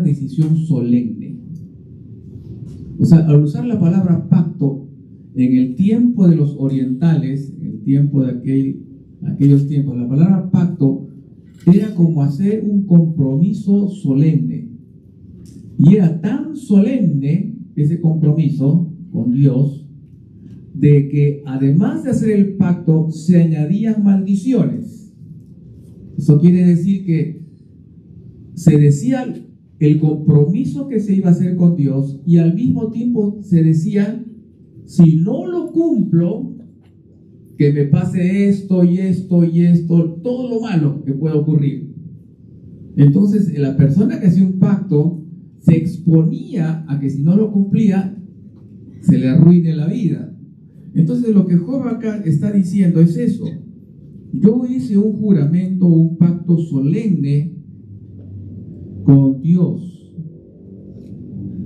decisión solemne. O sea, al usar la palabra pacto, en el tiempo de los orientales, en el tiempo de aquellos tiempos, la palabra pacto era como hacer un compromiso solemne. Y era tan solemne ese compromiso con Dios, de que además de hacer el pacto, se añadían maldiciones. Eso quiere decir que se decía el compromiso que se iba a hacer con Dios, y al mismo tiempo se decía: si no lo cumplo, que me pase esto y esto y esto, todo lo malo que pueda ocurrir. Entonces la persona que hacía un pacto se exponía a que si no lo cumplía, se le arruine la vida. Entonces lo que Job acá está diciendo es eso: yo hice un juramento, un pacto solemne con Dios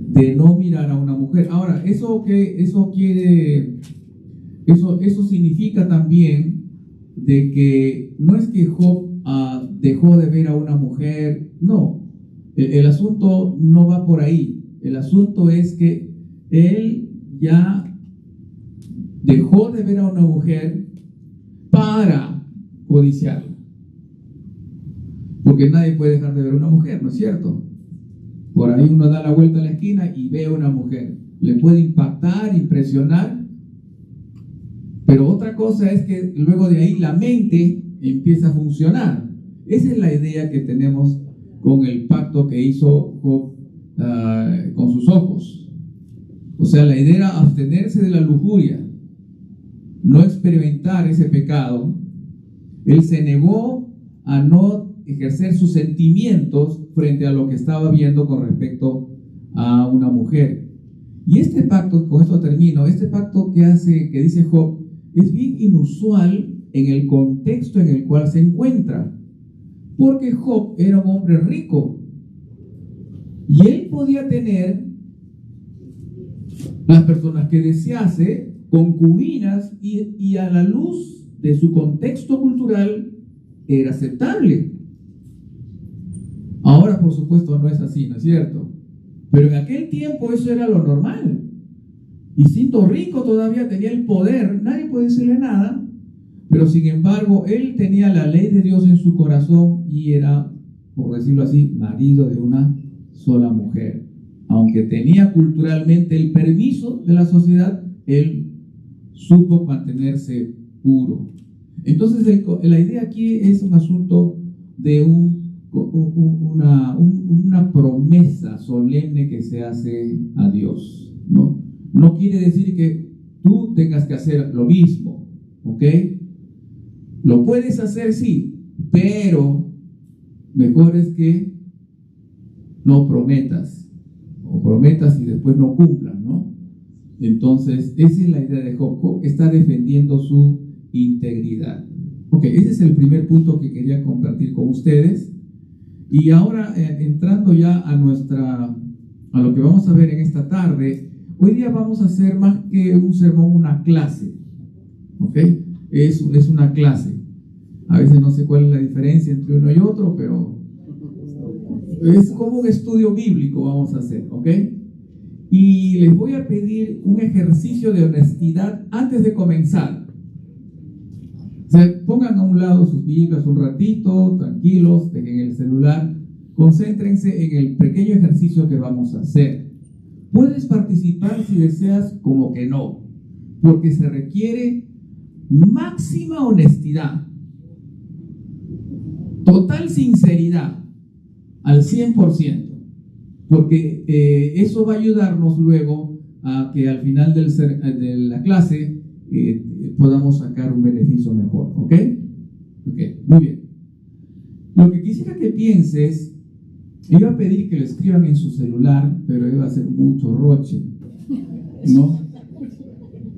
de no mirar a una mujer. Ahora, eso significa también de que no es que Job dejó de ver a una mujer. No, el asunto no va por ahí. El asunto es que él ya dejó de ver a una mujer para codiciarla. Porque nadie puede dejar de ver a una mujer, ¿no es cierto? Por ahí uno da la vuelta a la esquina y ve a una mujer. Le puede impactar, impresionar. Pero otra cosa es que luego de ahí la mente empieza a funcionar. Esa es la idea que tenemos con el pacto que hizo Job con sus ojos. O sea, la idea era abstenerse de la lujuria, no experimentar ese pecado. Él se negó a no ejercer sus sentimientos frente a lo que estaba viendo con respecto a una mujer. Y este pacto, con esto termino, este pacto que dice Job, es bien inusual en el contexto en el cual se encuentra, porque Job era un hombre rico y él podía tener las personas que desease, concubinas, y a la luz de su contexto cultural era aceptable. Ahora, por supuesto, no es así, ¿no es cierto? Pero en aquel tiempo eso era lo normal. Y siendo rico todavía tenía el poder, nadie puede decirle nada, pero sin embargo él tenía la ley de Dios en su corazón y era, por decirlo así, marido de una sola mujer. Aunque tenía culturalmente el permiso de la sociedad, él supo mantenerse puro. Entonces la idea aquí es un asunto de una promesa solemne que se hace a Dios, ¿no? No quiere decir que tú tengas que hacer lo mismo, ¿ok? Lo puedes hacer, sí, pero mejor es que no prometas, o prometas y después no cumplas, ¿no? Entonces, esa es la idea de Job. Job está defendiendo su integridad. Ok, ese es el primer punto que quería compartir con ustedes. Y ahora, entrando ya a lo que vamos a ver en esta tarde, hoy día vamos a hacer más que un sermón, una clase, ¿ok? Es una clase. A veces no sé cuál es la diferencia entre uno y otro, pero es como un estudio bíblico vamos a hacer, ¿ok? Y les voy a pedir un ejercicio de honestidad antes de comenzar. O sea, pongan a un lado sus Biblias un ratito, tranquilos, dejen el celular, concéntrense en el pequeño ejercicio que vamos a hacer. Puedes participar si deseas, como que no, porque se requiere máxima honestidad, total sinceridad, al 100%, porque eso va a ayudarnos luego a que al final de la clase podamos sacar un beneficio mejor, ¿ok? Ok, muy bien. Lo que quisiera que pienses, iba a pedir que lo escriban en su celular, pero iba a ser mucho roche, ¿no?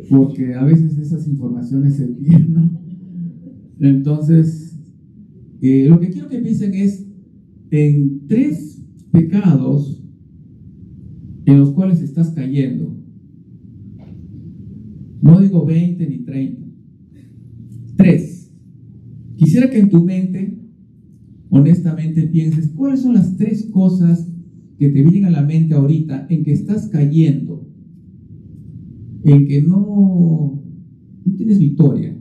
Porque a veces esas informaciones se pierden, ¿no? Entonces, lo que quiero que piensen es en 3 pecados en los cuales estás cayendo. No digo 20 ni 30. 3. Quisiera que en tu mente, honestamente, pienses cuáles son las 3 cosas que te vienen a la mente ahorita en que estás cayendo, en que no tienes victoria,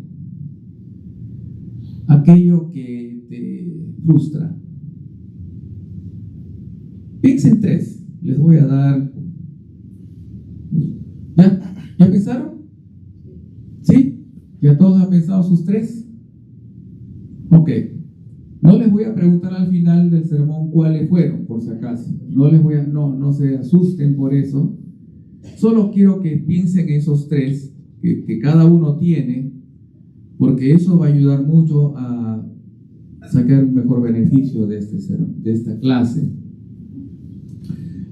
aquello que te frustra. Piensa en 3. Les voy a dar. ¿Ya pensaron? ¿Sí? ¿Ya todos han pensado sus 3? Ok. No les voy a preguntar al final del sermón cuáles fueron, por si acaso. No se asusten por eso. Solo quiero que piensen en esos 3 que cada uno tiene, porque eso va a ayudar mucho a sacar un mejor beneficio de esta clase.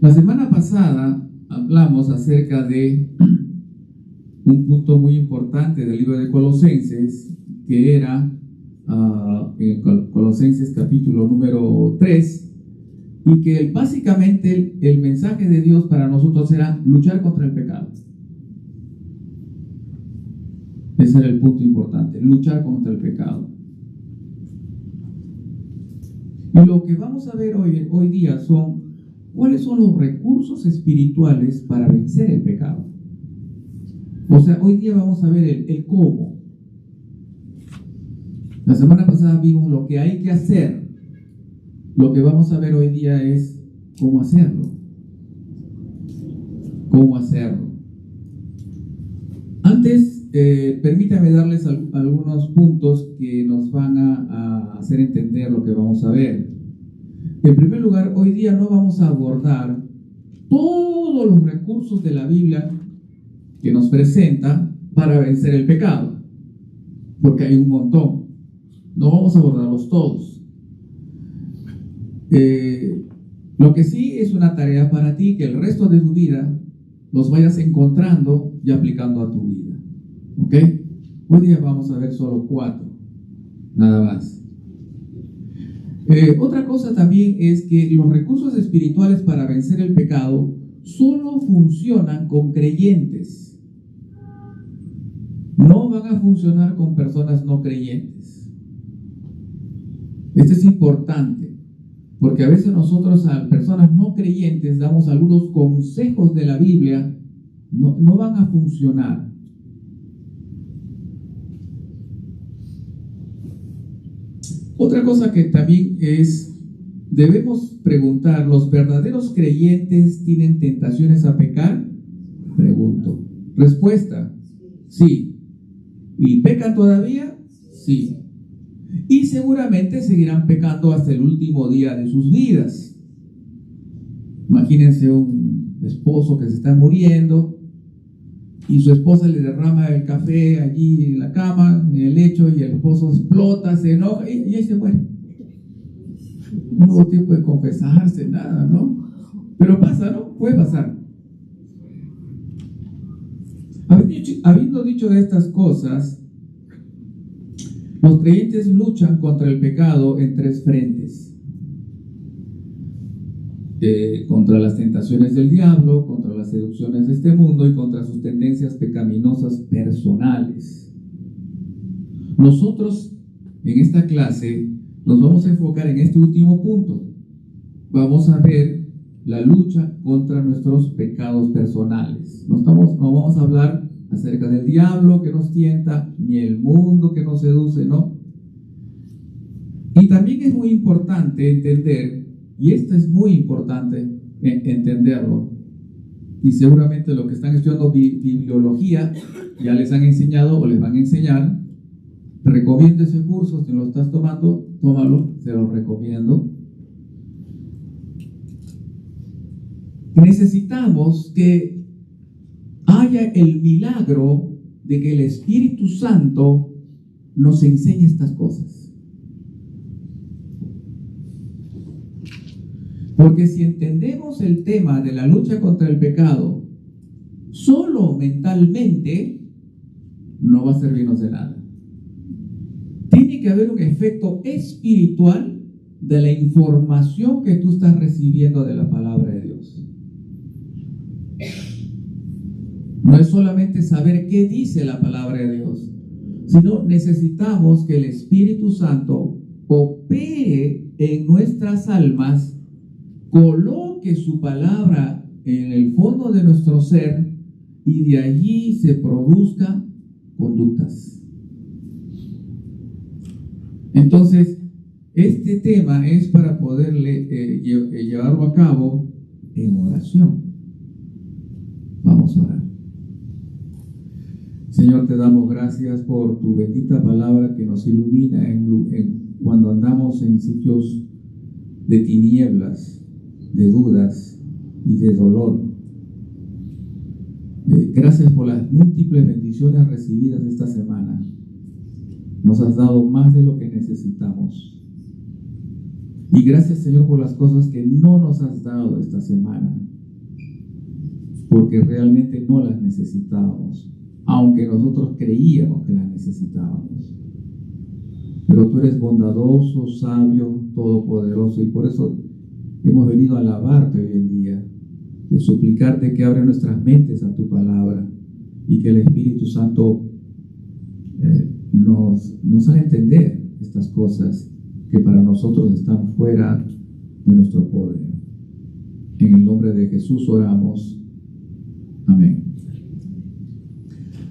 La semana pasada hablamos acerca de un punto muy importante del libro de Colosenses, que era en Colosenses capítulo número 3, y que básicamente el mensaje de Dios para nosotros era luchar contra el pecado. Ese era el punto importante, luchar contra el pecado. Y lo que vamos a ver hoy día son cuáles son los recursos espirituales para vencer el pecado. O sea, hoy día vamos a ver el cómo. La semana pasada vimos lo que hay que hacer. Lo que vamos a ver hoy día es cómo hacerlo. Cómo hacerlo. Antes, permítame darles algunos puntos que nos van a hacer entender lo que vamos a ver. En primer lugar, hoy día no vamos a abordar todos los recursos de la Biblia que nos presenta para vencer el pecado, porque hay un montón. No vamos a abordarlos todos. Lo que sí es una tarea para ti, que el resto de tu vida los vayas encontrando y aplicando a tu vida. ¿Ok? Hoy día vamos a ver solo 4, nada más. Otra cosa también es que los recursos espirituales para vencer el pecado solo funcionan con creyentes. No van a funcionar con personas no creyentes. Esto es importante, porque a veces nosotros a personas no creyentes damos algunos consejos de la Biblia, no van a funcionar. Otra cosa que también debemos preguntar, ¿los verdaderos creyentes tienen tentaciones a pecar? Pregunto. Respuesta, sí. ¿Y pecan todavía? Sí. Y seguramente seguirán pecando hasta el último día de sus vidas. Imagínense un esposo que se está muriendo y su esposa le derrama el café allí en la cama, en el lecho, y el esposo explota, se enoja y ahí se muere. No hubo tiempo de confesarse, nada, ¿no? Pero pasa, ¿no? Puede pasar. Habiendo dicho estas cosas, los creyentes luchan contra el pecado en 3 frentes. Contra las tentaciones del diablo, contra las seducciones de este mundo y contra sus tendencias pecaminosas personales. Nosotros en esta clase nos vamos a enfocar en este último punto. Vamos a ver la lucha contra nuestros pecados personales. No vamos a hablar acerca del diablo que nos tienta, ni el mundo que nos seduce, ¿no? Y también es muy importante entender, y esto es muy importante entenderlo, y seguramente los que están estudiando bibliología ya les han enseñado o les van a enseñar. Te recomiendo ese curso, si lo estás tomando, tómalo, se lo recomiendo. Necesitamos que haya el milagro de que el Espíritu Santo nos enseñe estas cosas. Porque si entendemos el tema de la lucha contra el pecado solo mentalmente, no va a servirnos de nada. Tiene que haber un efecto espiritual de la información que tú estás recibiendo de la palabra de Dios. No es solamente saber qué dice la palabra de Dios, sino necesitamos que el Espíritu Santo opere en nuestras almas, coloque coloque su palabra en el fondo de nuestro ser y de allí se produzca conductas. Entonces, este tema es para poderle llevarlo a cabo en oración. Vamos a orar. Señor, te damos gracias por tu bendita palabra que nos ilumina cuando andamos en sitios de tinieblas, de dudas y de dolor. Gracias por las múltiples bendiciones recibidas esta semana. Nos has dado más de lo que necesitamos. Y gracias, Señor, por las cosas que no nos has dado esta semana, porque realmente no las necesitábamos, aunque nosotros creíamos que las necesitábamos. Pero tú eres bondadoso, sabio, todopoderoso, y por eso hemos venido a alabarte hoy en día, de suplicarte que abra nuestras mentes a tu palabra y que el Espíritu Santo nos haga entender estas cosas que para nosotros están fuera de nuestro poder. En el nombre de Jesús oramos. Amén.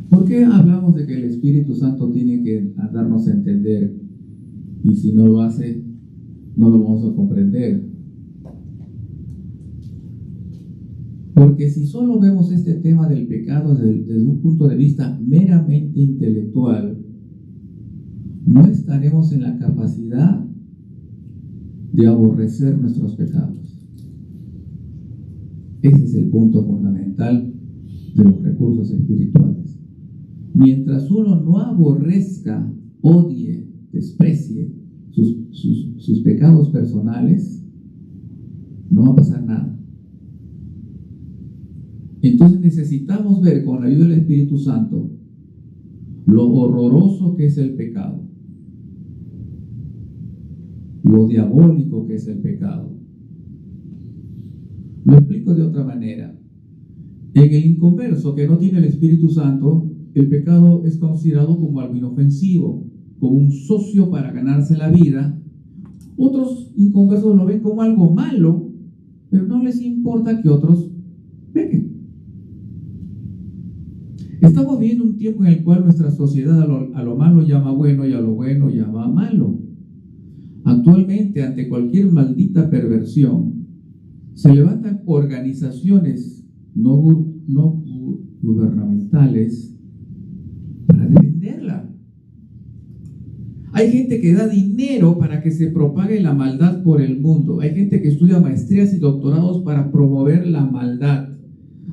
¿Por qué hablamos de que el Espíritu Santo tiene que darnos a entender? Y si no lo hace, no lo vamos a comprender. Porque si solo vemos este tema del pecado desde un punto de vista meramente intelectual, no estaremos en la capacidad de aborrecer nuestros pecados. Ese es el punto fundamental de los recursos espirituales. Mientras uno no aborrezca, odie, desprecie sus pecados personales, no va a pasar nada. Entonces necesitamos ver con la ayuda del Espíritu Santo lo horroroso que es el pecado, lo diabólico que es el pecado. Lo explico de otra manera. En el inconverso que no tiene el Espíritu Santo, el pecado es considerado como algo inofensivo, como un socio para ganarse la vida. Otros inconversos lo ven como algo malo, pero no les importa que otros pequen. Estamos viviendo un tiempo en el cual nuestra sociedad a lo malo llama bueno y a lo bueno llama malo. Actualmente, ante cualquier maldita perversión, se levantan organizaciones no gubernamentales para defenderla. Hay gente que da dinero para que se propague la maldad por el mundo. Hay gente que estudia maestrías y doctorados para promover la maldad.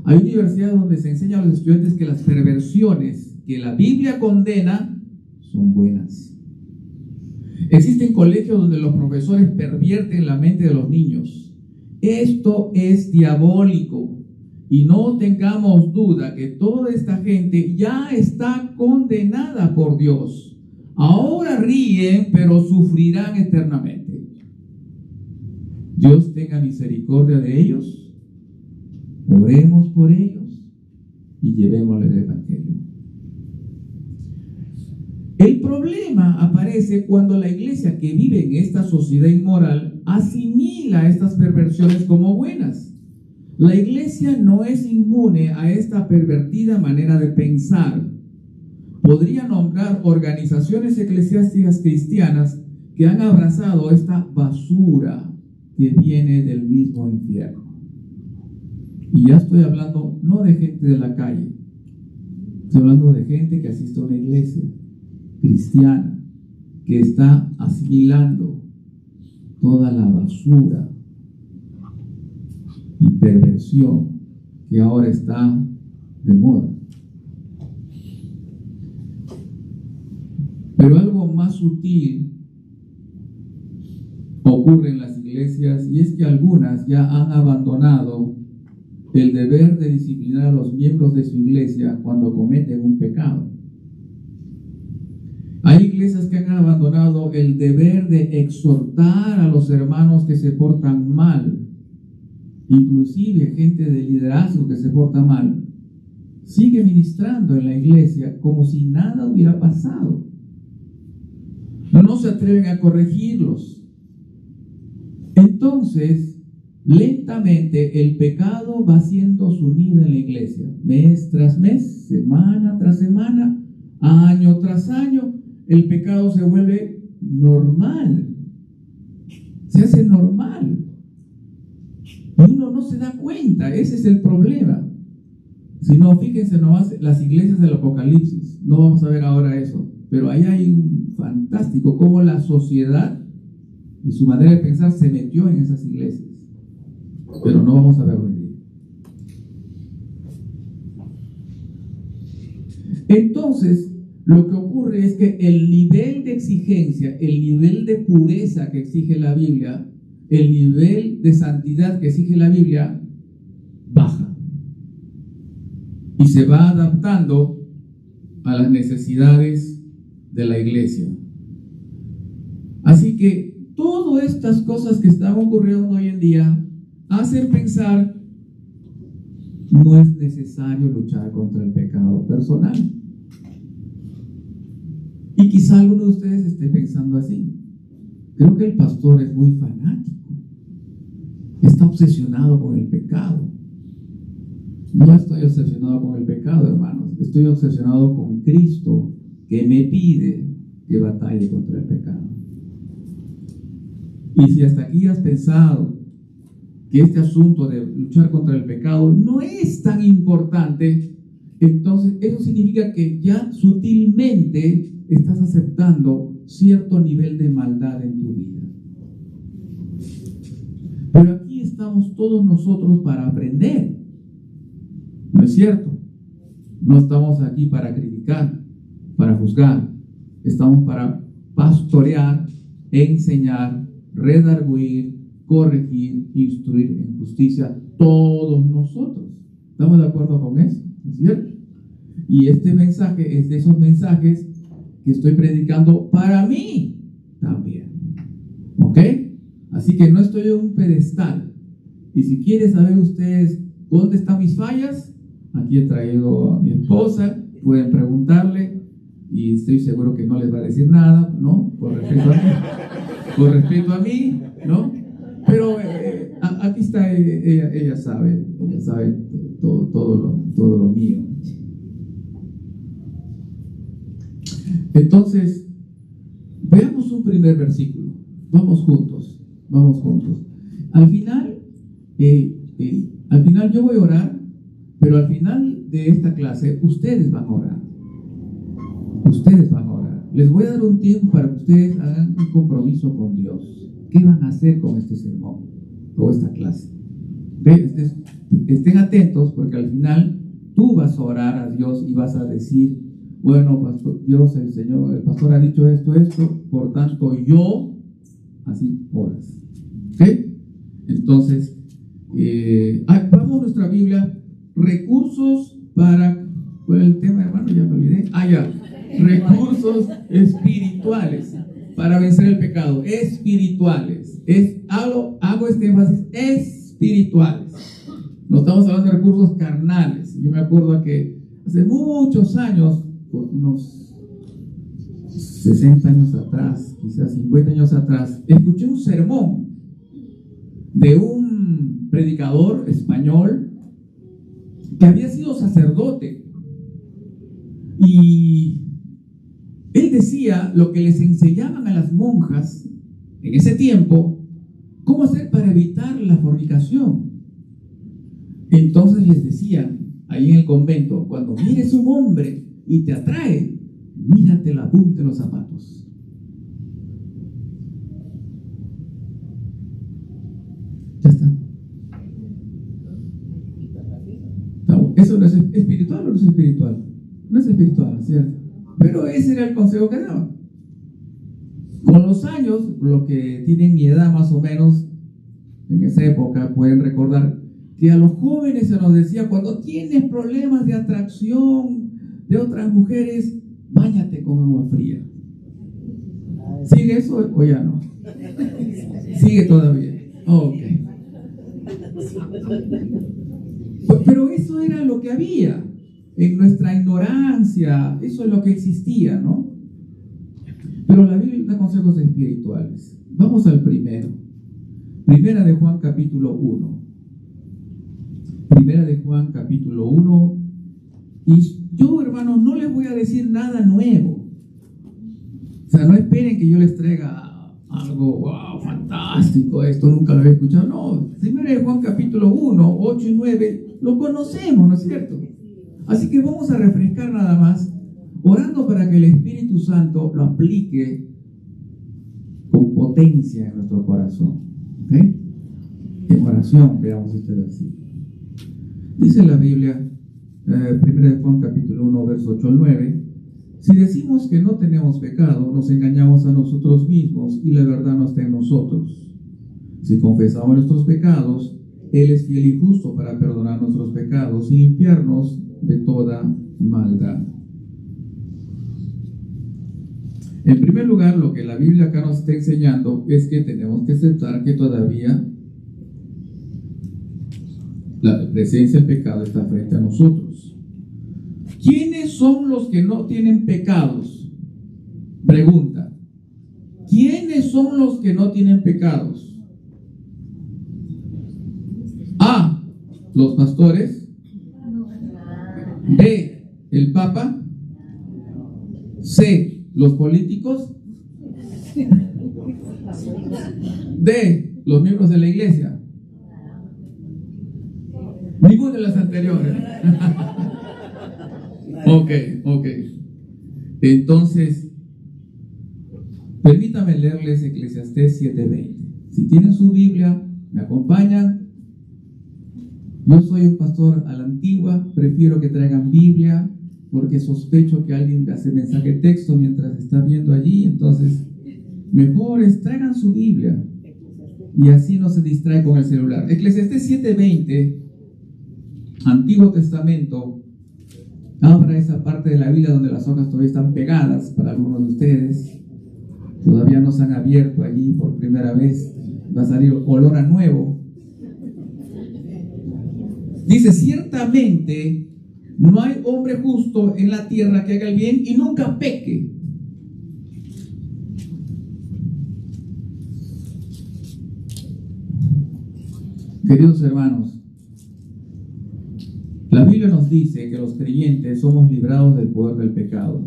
Hay universidades donde se enseña a los estudiantes que las perversiones que la Biblia condena son buenas. Existen colegios donde los profesores pervierten la mente de los niños. Esto es diabólico. Y no tengamos duda que toda esta gente ya está condenada por Dios. Ahora ríen, pero sufrirán eternamente. Dios tenga misericordia de ellos. Oremos por ellos y llevémosles el Evangelio. El problema aparece cuando la iglesia que vive en esta sociedad inmoral asimila estas perversiones como buenas. La iglesia no es inmune a esta pervertida manera de pensar. Podría nombrar organizaciones eclesiásticas cristianas que han abrazado esta basura que viene del mismo infierno. Y ya estoy hablando no de gente de la calle, estoy hablando de gente que asiste a una iglesia cristiana, que está asimilando toda la basura y perversión que ahora está de moda. Pero algo más sutil ocurre en las iglesias, y es que algunas ya han abandonado el deber de disciplinar a los miembros de su iglesia cuando cometen un pecado. Hay iglesias que han abandonado el deber de exhortar a los hermanos que se portan mal. Inclusive gente de liderazgo que se porta mal sigue ministrando en la iglesia como si nada hubiera pasado. No se atreven a corregirlos. Entonces, lentamente el pecado va haciendo su nido en la iglesia, mes tras mes, semana tras semana, año tras año. El pecado se vuelve normal, se hace normal y uno no se da cuenta. Ese es el problema. Si no, fíjense nomás las iglesias del Apocalipsis. No vamos a ver ahora eso, pero ahí hay un fantástico cómo la sociedad y su manera de pensar se metió en esas iglesias, pero no vamos a ver hoy día. Entonces, lo que ocurre es que el nivel de exigencia, el nivel de pureza que exige la Biblia, el nivel de santidad que exige la Biblia, baja y se va adaptando a las necesidades de la iglesia. Así que todas estas cosas que están ocurriendo hoy en día hacen pensar: no es necesario luchar contra el pecado personal. Y quizá alguno de ustedes esté pensando así: creo que el pastor es muy fanático, está obsesionado con el pecado. No estoy obsesionado con el pecado, hermanos. Estoy obsesionado con Cristo, que me pide que batalle contra el pecado. Y si hasta aquí has pensado que este asunto de luchar contra el pecado no es tan importante, entonces eso significa que ya sutilmente estás aceptando cierto nivel de maldad en tu vida. Pero aquí estamos todos nosotros para aprender, ¿no es cierto? No estamos aquí para criticar, para juzgar. Estamos para pastorear, enseñar, redarguir, corregir, instruir en justicia, todos nosotros. ¿Estamos de acuerdo con eso? ¿No es cierto? Y este mensaje es de esos mensajes que estoy predicando para mí también. ¿Ok? Así que no estoy en un pedestal. Y si quieren saber ustedes dónde están mis fallas, aquí he traído a mi esposa, pueden preguntarle y estoy seguro que no les va a decir nada, ¿no? Por respeto a mí, ¿no? Pero aquí está, ella sabe todo lo mío. Entonces, veamos un primer versículo. Vamos juntos. Al final yo voy a orar, pero al final de esta clase ustedes van a orar. Les voy a dar un tiempo para que ustedes hagan un compromiso con Dios. ¿Qué van a hacer con este sermón o esta clase? Estén atentos, porque al final tú vas a orar a Dios y vas a decir: bueno, pastor, Dios, el Señor, el pastor ha dicho esto, por tanto yo, así oras. ¿Ok? Entonces, vamos a nuestra Biblia, recursos para, ¿cuál es el tema, hermano? Ya me olvidé. Recursos espirituales para vencer el pecado, espirituales. Hago este énfasis, espirituales. No estamos hablando de recursos carnales. Yo me acuerdo que hace muchos años, unos 60 años atrás, quizás 50 años atrás, escuché un sermón de un predicador español que había sido sacerdote, y él decía lo que les enseñaban a las monjas en ese tiempo, cómo hacer para evitar la fornicación. Entonces les decían ahí en el convento: cuando mires un hombre y te atrae, mírate la punta de los zapatos. Ya está. ¿Eso no es espiritual o no es espiritual? No es espiritual, ¿cierto? Pero ese era el consejo que daban. Con los años, los que tienen mi edad más o menos, en esa época, pueden recordar que a los jóvenes se nos decía: cuando tienes problemas de atracción de otras mujeres, báñate con agua fría. ¿Sigue eso o ya no? ¿Sigue todavía? Ok. Pero eso era lo que había en nuestra ignorancia. Eso es lo que existía, ¿no? Pero la Biblia da consejos espirituales. Vamos al primero. Primera de Juan capítulo 1. Primera de Juan capítulo 1. Y yo, hermanos, no les voy a decir nada nuevo. O sea, no esperen que yo les traiga algo, wow, fantástico, esto nunca lo había escuchado. No, Primera de Juan capítulo 1, 8 y 9, lo conocemos, ¿no es cierto? Así que vamos a refrescar nada más, orando para que el Espíritu Santo lo aplique con potencia en nuestro corazón. ¿Ok? En oración, veamos este versículo. Dice la Biblia, 1 de Juan capítulo 1, verso 8 al 9, si decimos que no tenemos pecado, nos engañamos a nosotros mismos y la verdad no está en nosotros. Si confesamos nuestros pecados, Él es fiel y justo para perdonar nuestros pecados y limpiarnos de toda maldad. En primer lugar, lo que la Biblia acá nos está enseñando es que tenemos que aceptar que todavía la presencia del pecado está frente a nosotros. ¿Quiénes son los que no tienen pecados? Pregunta. ¿Quiénes son los que no tienen pecados? A. Los pastores. B. El Papa. C. Los políticos. D. Los miembros de la iglesia. Ninguna de las anteriores. Ok. Entonces, permítame leerles Eclesiastés 7:20. Si tienen su Biblia, me acompañan. Yo soy un pastor a la antigua, prefiero que traigan Biblia, porque sospecho que alguien hace mensaje de texto mientras está viendo allí. Entonces, mejor traigan su Biblia y así no se distrae con el celular. Eclesiastés 7:20, Antiguo Testamento. Abra esa parte de la Biblia donde las hojas todavía están pegadas para algunos de ustedes. Todavía no se han abierto allí por primera vez. Va a salir olor a nuevo. Dice, ciertamente no hay hombre justo en la tierra que haga el bien y nunca peque. Queridos hermanos, la Biblia nos dice que los creyentes somos librados del poder del pecado,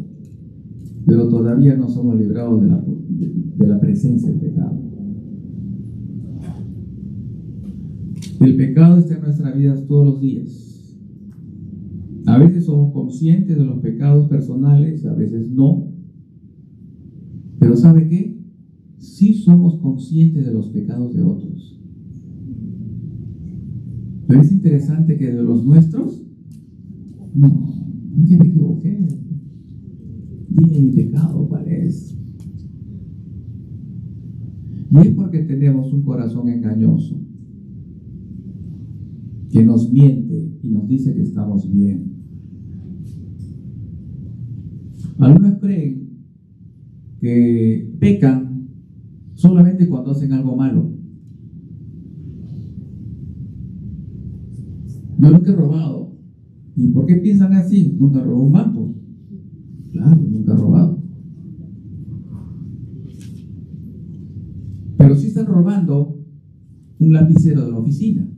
pero todavía no somos librados de la presencia del pecado. El pecado está en nuestras vidas todos los días. A veces somos conscientes de los pecados personales, a veces no. Pero ¿sabe qué? Sí somos conscientes de los pecados de otros. Pero es interesante que de los nuestros, no, ¿en qué me equivoqué? Dime mi pecado, ¿cuál es? Y es porque tenemos un corazón engañoso, que nos miente y nos dice que estamos bien. Algunos creen que pecan solamente cuando hacen algo malo. Yo nunca he robado. ¿Y por qué piensan así? Nunca robó un banco. Claro, nunca he robado. Pero sí están robando un lapicero de la oficina.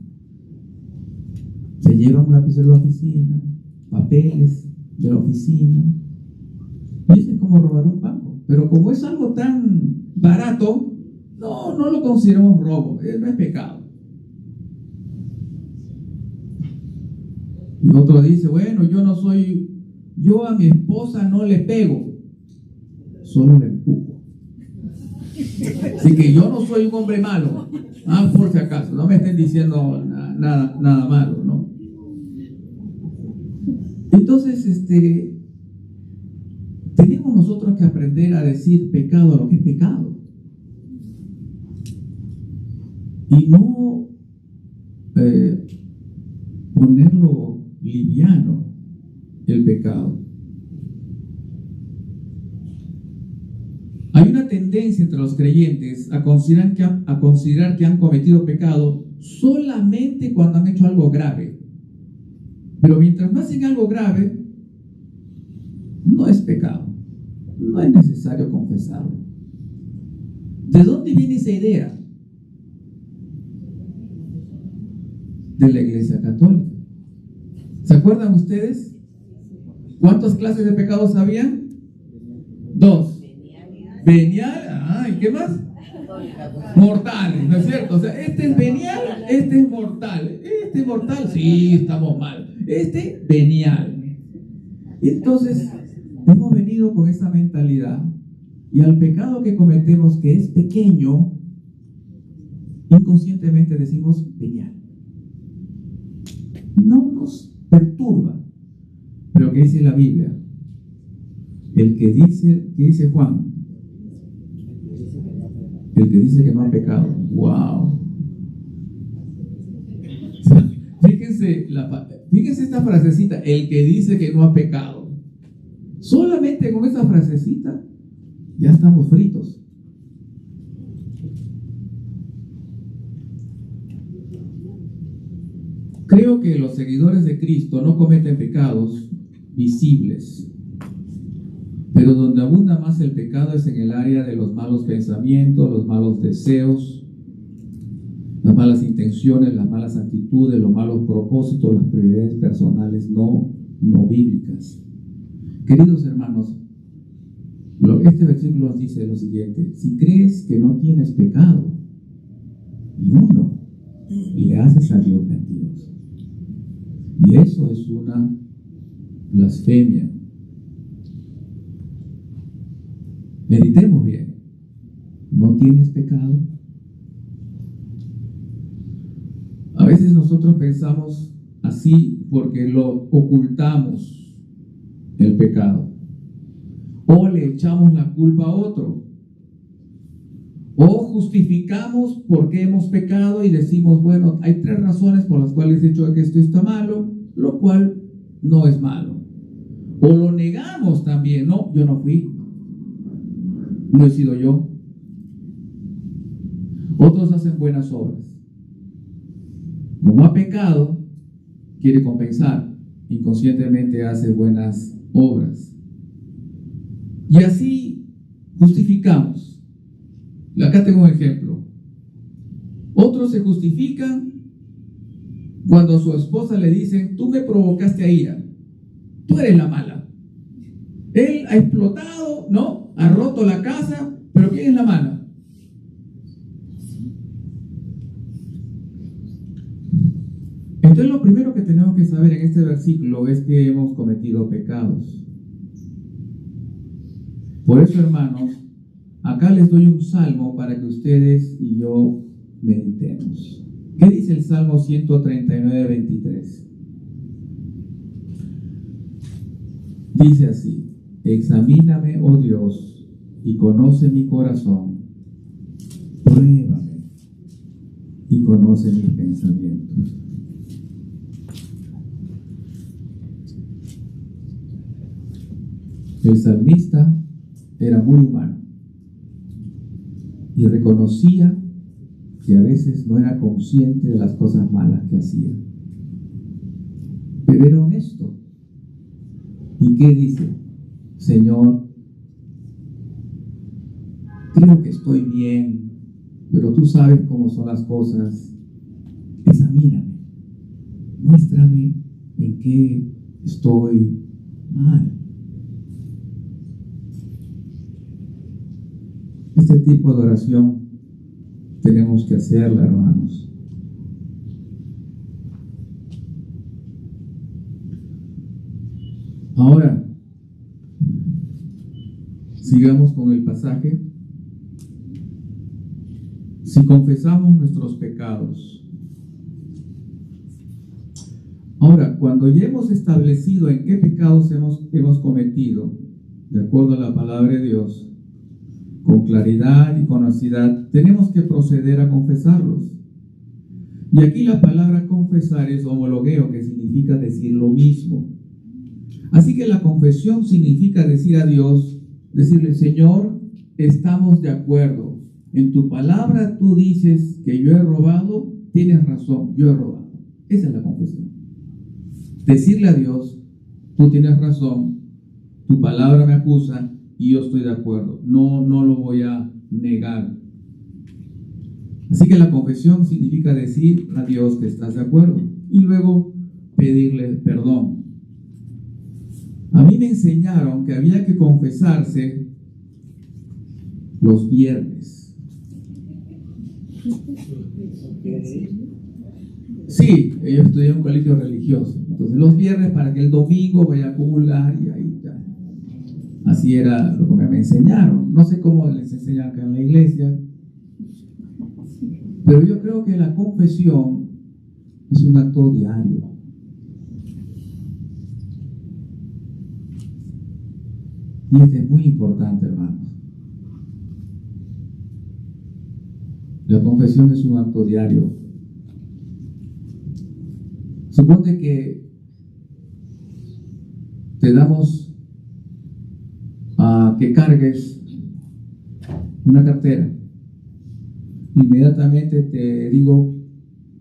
Se llevan un lapicero de la oficina, papeles de la oficina. Dicen como robar un banco. Pero como es algo tan barato, no lo consideramos robo. No es pecado. Y otro dice, bueno, yo a mi esposa no le pego, solo le empujo. Así que yo no soy un hombre malo. Por si acaso, no me estén diciendo nada malo, ¿no? Entonces, tenemos nosotros que aprender a decir pecado a lo que es pecado. Y no ponerlo liviano el pecado. Hay una tendencia entre los creyentes a considerar que han cometido pecado solamente cuando han hecho algo grave. Pero mientras no hacen algo grave, no es pecado. No es necesario confesarlo. ¿De dónde viene esa idea? de la Iglesia Católica. ¿Se acuerdan ustedes? ¿Cuántas clases de pecados había? 2. Venial, ¿y qué más? Mortales, ¿no es cierto? O sea, este es venial, este es mortal. Este es mortal, sí, estamos mal. Este, venial. Entonces, hemos venido con esa mentalidad y al pecado que cometemos, que es pequeño, inconscientemente decimos venial. No nos perturba. Pero ¿qué dice la Biblia? El que dice Juan, el que dice que no ha pecado. ¡Wow! Fíjense esta frasecita, el que dice que no ha pecado. Solamente con esta frasecita ya estamos fritos. Creo que los seguidores de Cristo no cometen pecados visibles, pero donde abunda más el pecado es en el área de los malos pensamientos, los malos deseos, las malas intenciones, las malas actitudes, los malos propósitos, las prioridades personales no bíblicas. Queridos hermanos, este versículo nos dice lo siguiente: si crees que no tienes pecado, ni uno, le haces a Dios mentiroso. Y eso es una blasfemia. Meditemos bien. ¿No tienes pecado? A veces nosotros pensamos así porque lo ocultamos, el pecado, o le echamos la culpa a otro, o justificamos por qué hemos pecado y decimos, bueno, hay 3 razones por las cuales he dicho que esto está malo, lo cual no es malo. O lo negamos también, no, yo no fui, no he sido yo. Otros hacen buenas obras. Como ha pecado, quiere compensar, inconscientemente hace buenas obras. Y así justificamos. Acá tengo un ejemplo. Otros se justifican cuando a su esposa le dicen, tú me provocaste a ira, tú eres la mala. Él ha explotado, ¿no? Ha roto la casa, pero ¿quién es la mala? Entonces lo primero que tenemos que saber en este versículo es que hemos cometido pecados. Por eso, hermanos, acá les doy un salmo para que ustedes y yo meditemos. ¿Qué dice el Salmo 139, 23? Dice así: examíname, oh Dios, y conoce mi corazón. Pruébame y conoce mis pensamientos. El salmista era muy humano y reconocía que a veces no era consciente de las cosas malas que hacía, pero era honesto. ¿Y qué dice? Señor, creo que estoy bien, pero tú sabes cómo son las cosas. Examíname, muéstrame en qué estoy mal. Este tipo de oración tenemos que hacerla, hermanos. Ahora, sigamos con el pasaje. Si confesamos nuestros pecados. Ahora, cuando ya hemos establecido en qué pecados hemos cometido, de acuerdo a la palabra de Dios, con claridad y con honestidad, tenemos que proceder a confesarlos. Y aquí la palabra confesar es homologueo, que significa decir lo mismo. Así que la confesión significa decir a Dios, decirle, Señor, estamos de acuerdo. En tu palabra tú dices que yo he robado, tienes razón, yo he robado. Esa es la confesión. Decirle a Dios, tú tienes razón, tu palabra me acusa y yo estoy de acuerdo. No lo voy a negar. Así que la confesión significa decir a Dios que estás de acuerdo. y luego pedirle perdón. A mí me enseñaron que había que confesarse los viernes. Sí, yo estudié en un colegio religioso. Entonces los viernes para que el domingo vaya a comulgar y ahí ya. Así era lo que me enseñaron. No sé cómo les enseñan acá en la iglesia, pero yo creo que la confesión es un acto diario. Y este es muy importante, hermanos. La confesión es un acto diario. Suponte que te damos a que cargues una cartera. Inmediatamente te digo,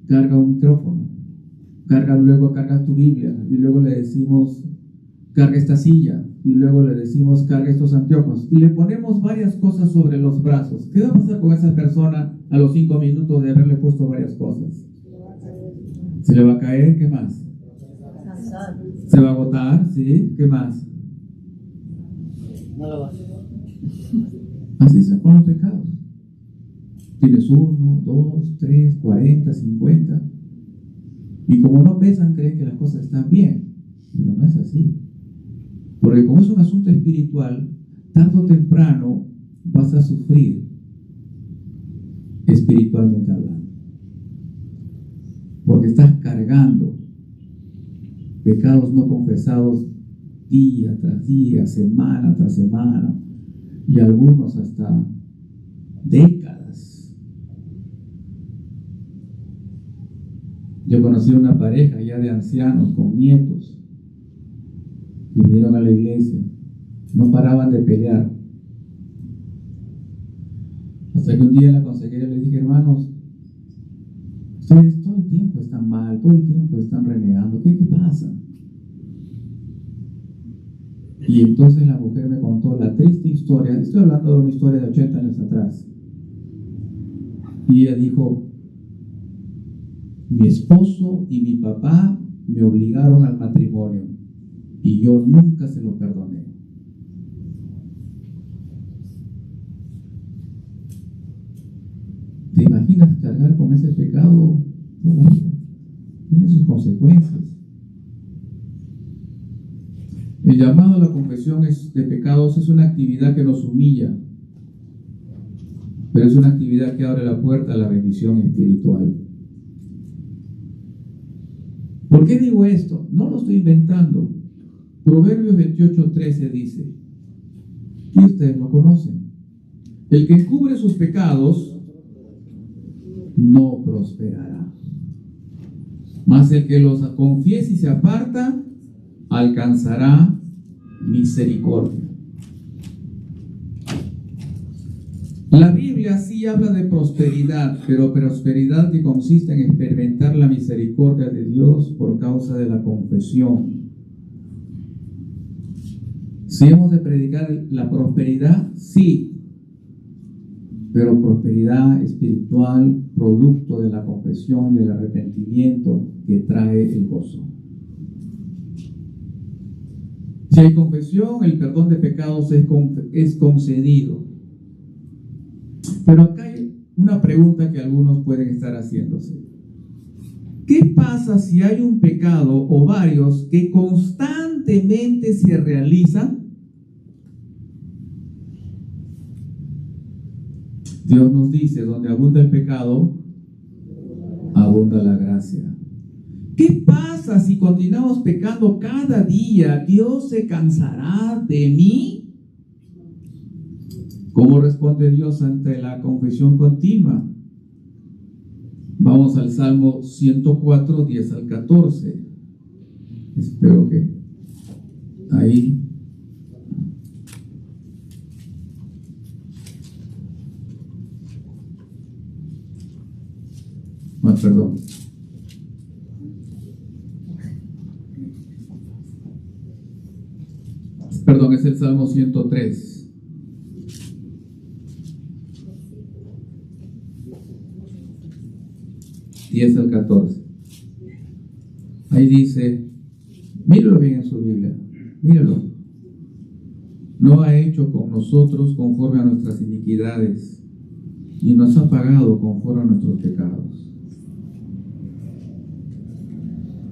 carga un micrófono, cargas tu Biblia, y luego le decimos, carga esta silla, y luego le decimos, carga estos anteojos, y le ponemos varias cosas sobre los brazos. ¿Qué va a pasar con esa persona a los 5 minutos de haberle puesto varias cosas? Se le va a caer, ¿qué más? Se va a agotar, ¿sí? ¿Qué más? No lo va a hacer. Así es con los pecados. Tienes 1, 2, 3, 40, 50. Y como no pesan, creen que las cosas están bien. Pero no es así. Porque como es un asunto espiritual, tarde o temprano vas a sufrir espiritualmente hablando. Porque estás cargando pecados no confesados día tras día, semana tras semana, y algunos hasta décadas. Yo conocí una pareja ya de ancianos con nietos que vinieron a la iglesia, no paraban de pelear, hasta que un día en la consejería les dije, hermanos, ustedes todo el tiempo están mal, todo el tiempo están renegando, ¿qué pasa? Y entonces la mujer me contó la triste historia, estoy hablando de una historia de 80 años atrás, y ella dijo, mi esposo y mi papá me obligaron al matrimonio y yo nunca se lo perdoné. ¿Te imaginas cargar con ese pecado toda la vida? Tiene sus consecuencias. El llamado a la confesión de pecados es una actividad que nos humilla, pero es una actividad que abre la puerta a la bendición espiritual. ¿Por qué digo esto? No lo estoy inventando. Proverbios 28:13 dice, y ustedes lo conocen, el que encubre sus pecados no prosperará, mas el que los confiese y se aparta alcanzará misericordia. La Biblia sí habla de prosperidad, pero prosperidad que consiste en experimentar la misericordia de Dios por causa de la confesión. Si hemos de predicar la prosperidad, sí, pero prosperidad espiritual, producto de la confesión y el arrepentimiento que trae el gozo. Si hay confesión, el perdón de pecados es concedido. Pero acá hay una pregunta que algunos pueden estar haciéndose. ¿Qué pasa si hay un pecado o varios que constantemente se realizan? Dios nos dice, donde abunda el pecado, abunda la gracia. ¿Qué pasa si continuamos pecando cada día? ¿Dios se cansará de mí? ¿Cómo responde Dios ante la confesión continua? Vamos al Salmo 104, 10 al 14. Espero que ahí. Perdón. Perdón, es el Salmo 103. Y es el 14. Ahí dice, míralo bien en su Biblia, míralo. No ha hecho con nosotros conforme a nuestras iniquidades, ni nos ha pagado conforme a nuestros pecados.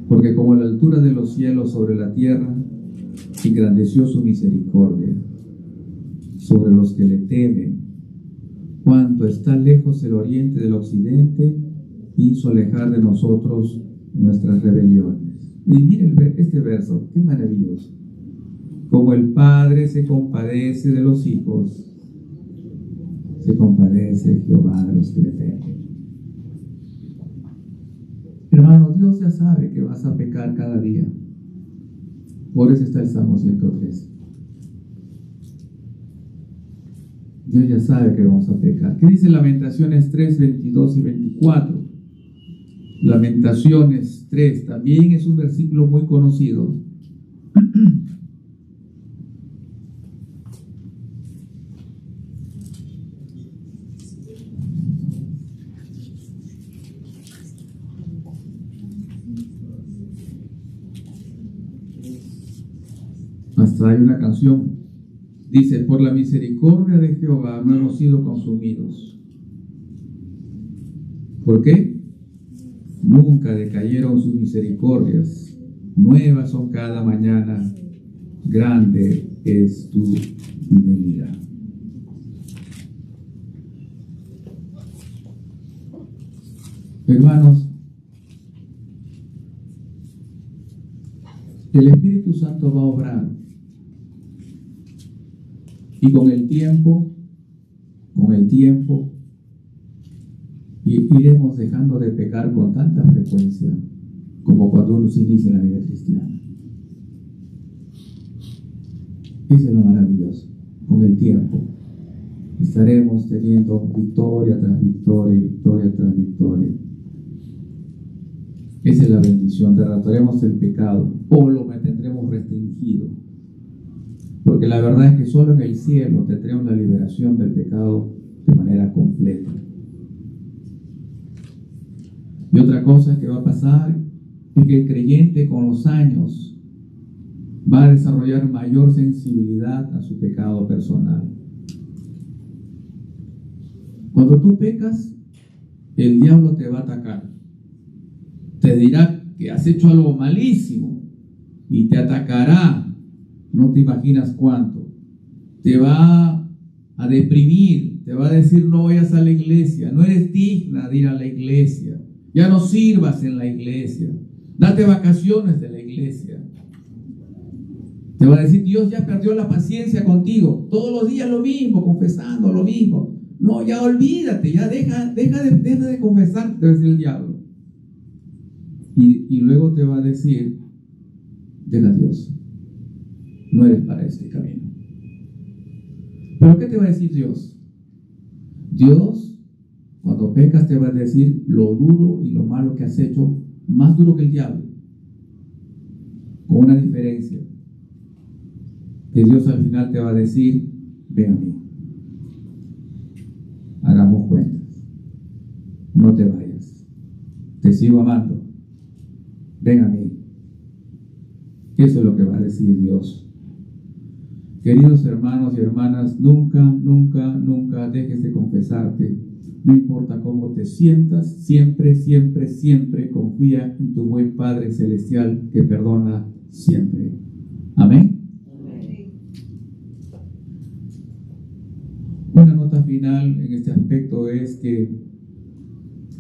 Porque como la altura de los cielos sobre la tierra, engrandeció su misericordia sobre los que le temen. Cuanto está lejos el oriente del occidente, hizo alejar de nosotros nuestras rebeliones. Y miren este verso, qué maravilloso. Como el Padre se compadece de los hijos, se compadece Jehová de los que le temen. Hermano, Dios ya sabe que vas a pecar cada día. Por eso está el Salmo 103. Dios ya sabe que vamos a pecar. ¿Qué dice Lamentaciones 3, 22 y 24? Lamentaciones 3 también es un versículo muy conocido. Hasta hay una canción. Dice, por la misericordia de Jehová no hemos sido consumidos. ¿Por qué? Nunca decayeron sus misericordias. Nuevas son cada mañana. Grande es tu fidelidad. Hermanos, el Espíritu Santo va a obrar. Y con el tiempo, iremos dejando de pecar con tanta frecuencia como cuando uno se inicia en la vida cristiana. Eso es lo maravilloso. Con el tiempo estaremos teniendo victoria tras victoria, victoria tras victoria. Esa es la bendición. Derrotaremos el pecado o lo mantendremos restringido. Porque la verdad es que solo en el cielo tendremos la liberación del pecado de manera completa. Y otra cosa que va a pasar es que el creyente con los años va a desarrollar mayor sensibilidad a su pecado personal. Cuando tú pecas, el diablo te va a atacar. Te dirá que has hecho algo malísimo y te atacará. No te imaginas cuánto. Te va a deprimir, te va a decir no vayas a la iglesia, no eres digna de ir a la iglesia, ya no sirvas en la iglesia, date vacaciones de la iglesia. Te va a decir Dios ya perdió la paciencia contigo, todos los días lo mismo, confesando lo mismo. No, ya olvídate, ya deja de confesar, te va a decir el diablo. Y luego te va a decir, deja a Dios. No eres para este camino. ¿Pero qué te va a decir Dios? Dios, cuando pecas, te va a decir lo duro y lo malo que has hecho, más duro que el diablo. Con una diferencia. Que Dios al final te va a decir, ven a mí. Hagamos cuentas. No te vayas. Te sigo amando. Ven a mí. Eso es lo que va a decir Dios. Queridos hermanos y hermanas, nunca dejes de confesarte. No importa cómo te sientas, siempre confía en tu buen Padre Celestial que perdona siempre. Amén. Una nota final en este aspecto es que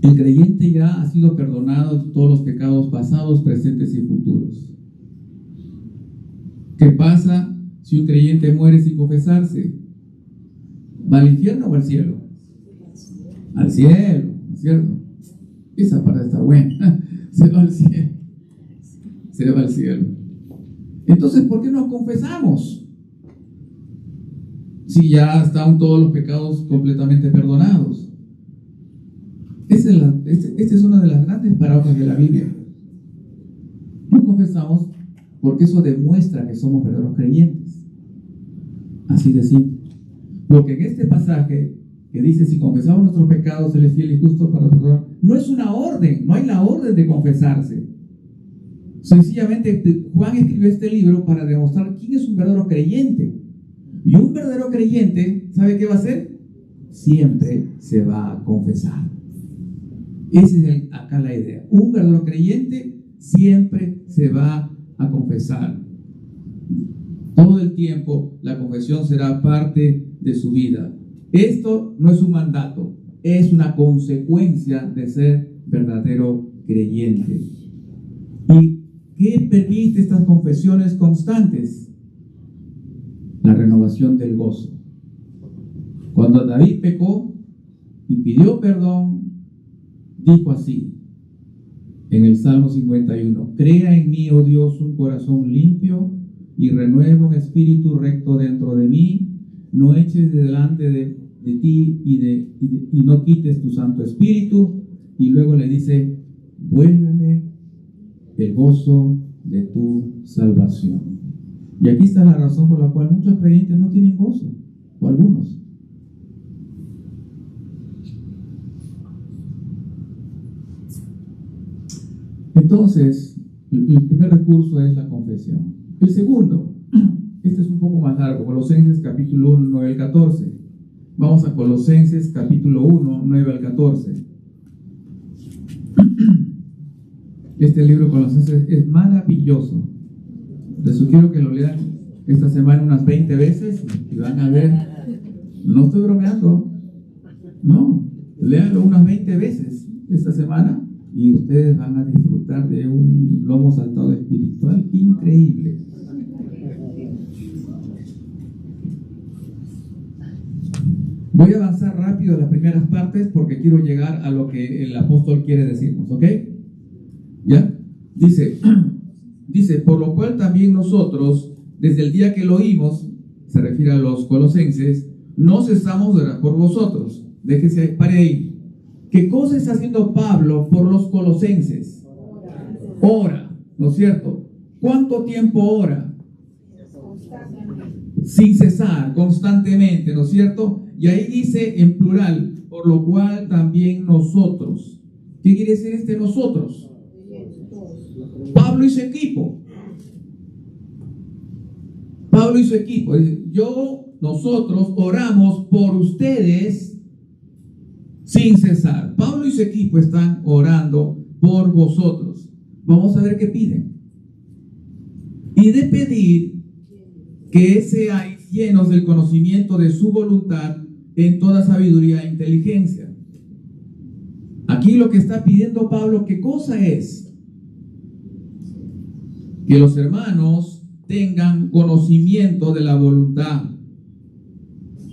el creyente ya ha sido perdonado de todos los pecados pasados, presentes y futuros. ¿Qué pasa si un creyente muere sin confesarse? ¿Va al infierno o al cielo? Al cielo, ¿no es cierto? Esa parte está buena. Se va al cielo. Se va al cielo. Entonces, ¿por qué nos confesamos? Si ya están todos los pecados completamente perdonados. Esta es una de las grandes parábolas de la Biblia. Nos confesamos porque eso demuestra que somos verdaderos creyentes. Así de simple. Porque en este pasaje que dice, si confesamos nuestros pecados, Él es fiel y justo para perdonar, no es una orden, no hay la orden de confesarse. Sencillamente, Juan escribió este libro para demostrar quién es un verdadero creyente. Y un verdadero creyente, ¿sabe qué va a hacer? Siempre se va a confesar. Esa es acá la idea. Un verdadero creyente siempre se va a confesar. Todo el tiempo la confesión será parte de su vida. Esto no es un mandato, es una consecuencia de ser verdadero creyente. ¿Y qué permite estas confesiones constantes? La renovación del gozo. Cuando David pecó y pidió perdón, dijo así en el Salmo 51: crea en mí, oh Dios, un corazón limpio y renueva un espíritu recto dentro de mí. No eches de delante de ti y no quites tu Santo Espíritu. Y luego le dice: vuélveme el gozo de tu salvación. Y aquí está la razón por la cual muchos creyentes no tienen gozo, o algunos. Entonces, el primer recurso es la confesión. El segundo, este es un poco más largo, Colosenses capítulo 1, 9 al 14. Vamos a Colosenses capítulo 1, 9 al 14. Este libro de Colosenses es maravilloso. Les sugiero que lo lean esta semana unas 20 veces y van a ver. No estoy bromeando. No, léanlo unas 20 veces esta semana y ustedes van a disfrutar de un lomo saltado espiritual increíble. Voy a avanzar rápido a las primeras partes porque quiero llegar a lo que el apóstol quiere decirnos, ¿ok? ¿Ya? Dice, por lo cual también nosotros, desde el día que lo oímos, se refiere a los colosenses, no cesamos de orar por vosotros. Déjese, pare ahí. ¿Qué cosa está haciendo Pablo por los colosenses? Ora, ¿no es cierto? ¿Cuánto tiempo ora? Sin cesar, constantemente, ¿no es cierto? Y ahí dice en plural, por lo cual también nosotros. ¿Qué quiere decir este nosotros? Pablo y su equipo. Pablo y su equipo. Nosotros oramos por ustedes sin cesar. Pablo y su equipo están orando por vosotros. Vamos a ver qué piden. Y de pedir que seáis llenos del conocimiento de su voluntad en toda sabiduría e inteligencia. Aquí lo que está pidiendo Pablo, ¿qué cosa es? Que los hermanos tengan conocimiento de la voluntad.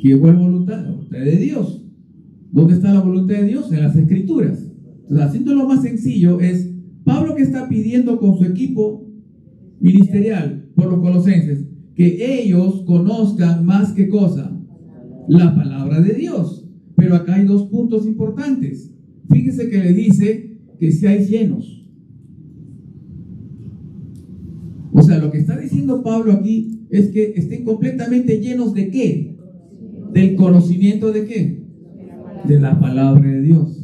¿Qué buena voluntad? La voluntad de Dios. ¿Dónde está la voluntad de Dios? En las Escrituras. Entonces, haciéndolo más sencillo, es Pablo que está pidiendo con su equipo ministerial por los colosenses que ellos conozcan más que cosa, la palabra de Dios. Pero acá hay dos puntos importantes. Fíjense que le dice que seáis llenos. O sea, lo que está diciendo Pablo aquí es que estén completamente llenos ¿de qué? Del conocimiento ¿de qué? De la palabra de Dios.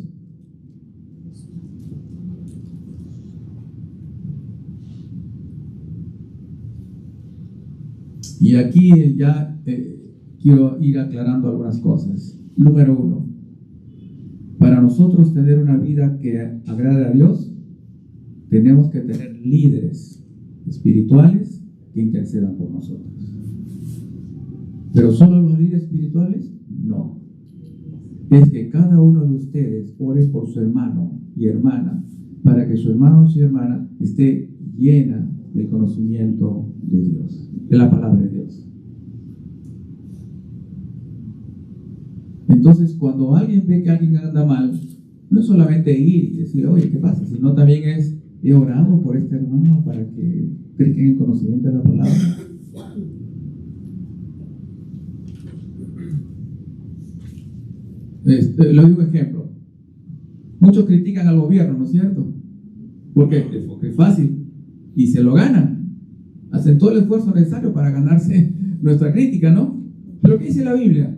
Y aquí ya quiero ir aclarando algunas cosas. Número 1. Para nosotros tener una vida que agrade a Dios, tenemos que tener líderes espirituales que intercedan por nosotros. ¿Pero solo los líderes espirituales? No. Es que cada uno de ustedes ore por su hermano y hermana para que su hermano y su hermana esté llena del conocimiento de Dios, de la palabra de Dios. Entonces, cuando alguien ve que alguien anda mal, no es solamente ir y decir, oye, ¿qué pasa? Sino también es, he orado por este hermano para que crezca en el conocimiento de la palabra. Le doy un ejemplo. Muchos critican al gobierno, ¿no es cierto? ¿Por qué? Porque es fácil y se lo ganan. Hacen todo el esfuerzo necesario para ganarse nuestra crítica, ¿no? Pero ¿qué dice la Biblia?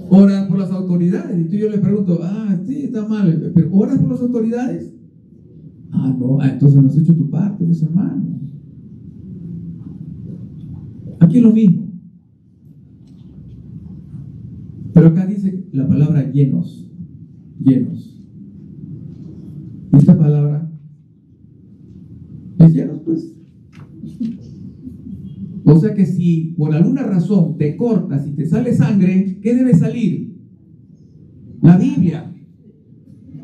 Oran por las autoridades. Y yo les pregunto, sí, está mal, pero ¿oras por las autoridades? No, entonces no has hecho tu parte, pues, hermano. Aquí es lo mismo. Pero acá dice la palabra llenos. Llenos. Esta palabra es llenos, pues. O sea que si por alguna razón te cortas y te sale sangre, ¿qué debe salir? La Biblia.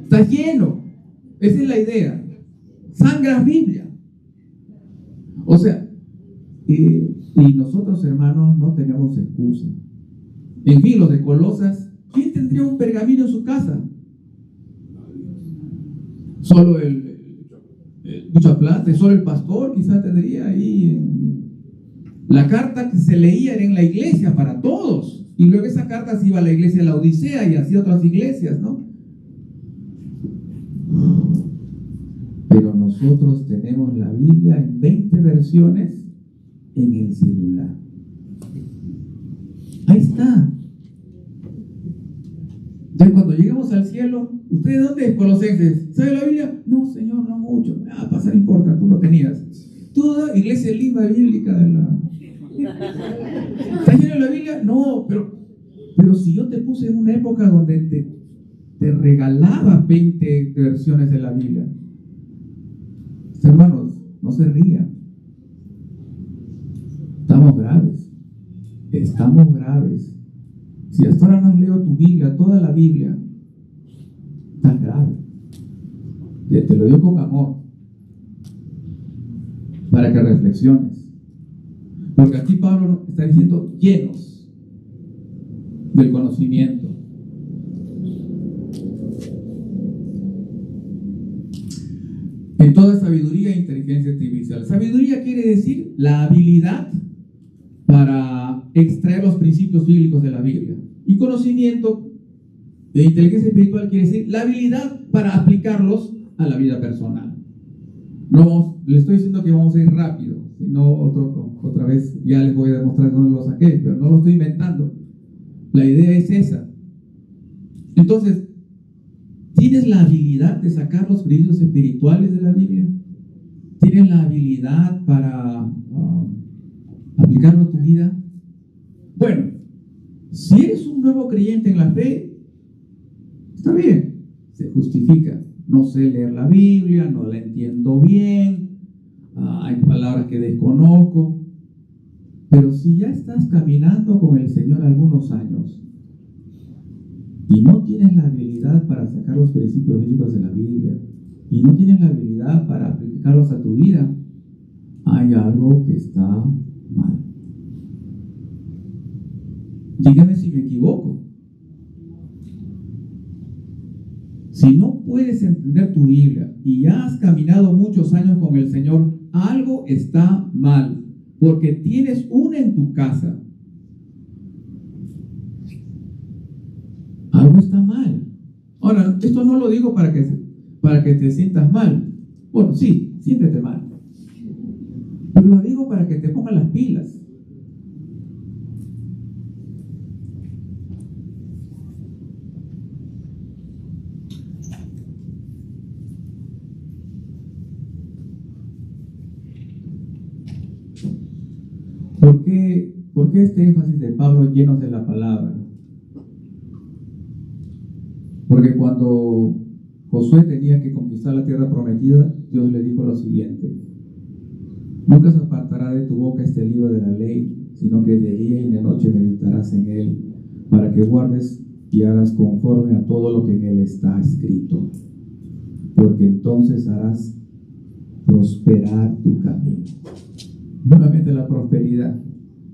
Está lleno. Esa es la idea. Sangras Biblia. O sea, y nosotros, hermanos, no tenemos excusa. En fin, los de Colosas, ¿quién tendría un pergamino en su casa? Solo mucha plata, solo el pastor quizás tendría ahí. La carta que se leía era en la iglesia para todos, y luego esa carta se iba a la iglesia de la Odisea y así a otras iglesias, ¿no? Pero nosotros tenemos la Biblia en 20 versiones en el celular. Ahí está. Entonces, cuando lleguemos al cielo, ¿usted de dónde es, Colosenses? ¿Sabe la Biblia? No, Señor, no mucho. Pasar importa, tú lo tenías. Toda iglesia Lima bíblica de la... ¿Está llena la Biblia? No, pero si yo te puse en una época donde te regalaba 20 versiones de la Biblia. Hermanos, no se rían. Estamos graves. Estamos graves. Si hasta ahora no leo tu Biblia, toda la Biblia, estás grave. Te lo digo con amor, para que reflexiones. Porque aquí Pablo está diciendo llenos del conocimiento. En toda sabiduría e inteligencia artificial. Sabiduría quiere decir la habilidad para extraer los principios bíblicos de la Biblia. Y conocimiento de inteligencia espiritual quiere decir la habilidad para aplicarlos a la vida personal. No, le estoy diciendo que vamos a ir rápido, si no otra vez ya les voy a demostrar dónde lo saqué, pero no lo estoy inventando. La idea es esa. Entonces, ¿tienes la habilidad de sacar los principios espirituales de la Biblia? ¿Tienes la habilidad para aplicarlo a tu vida? Bueno, si eres un nuevo creyente en la fe, está bien, se justifica. No sé leer la Biblia, no la entiendo bien, hay palabras que desconozco. Pero si ya estás caminando con el Señor algunos años y no tienes la habilidad para sacar los principios bíblicos de la Biblia y no tienes la habilidad para aplicarlos a tu vida, hay algo que está mal. Dígame si me equivoco. Si no puedes entender tu Biblia y ya has caminado muchos años con el Señor, algo está mal, porque tienes una en tu casa. Algo está mal. Ahora, esto no lo digo para que te sientas mal. Bueno, sí, siéntete mal. Pero lo digo para que te pongan las pilas. ¿Por qué este énfasis de Pablo llenos de la palabra? Porque cuando Josué tenía que conquistar la tierra prometida, Dios le dijo lo siguiente: nunca se apartará de tu boca este libro de la ley, sino que de día y de noche meditarás en él, para que guardes y hagas conforme a todo lo que en él está escrito, porque entonces harás prosperar tu camino. Nuevamente la prosperidad.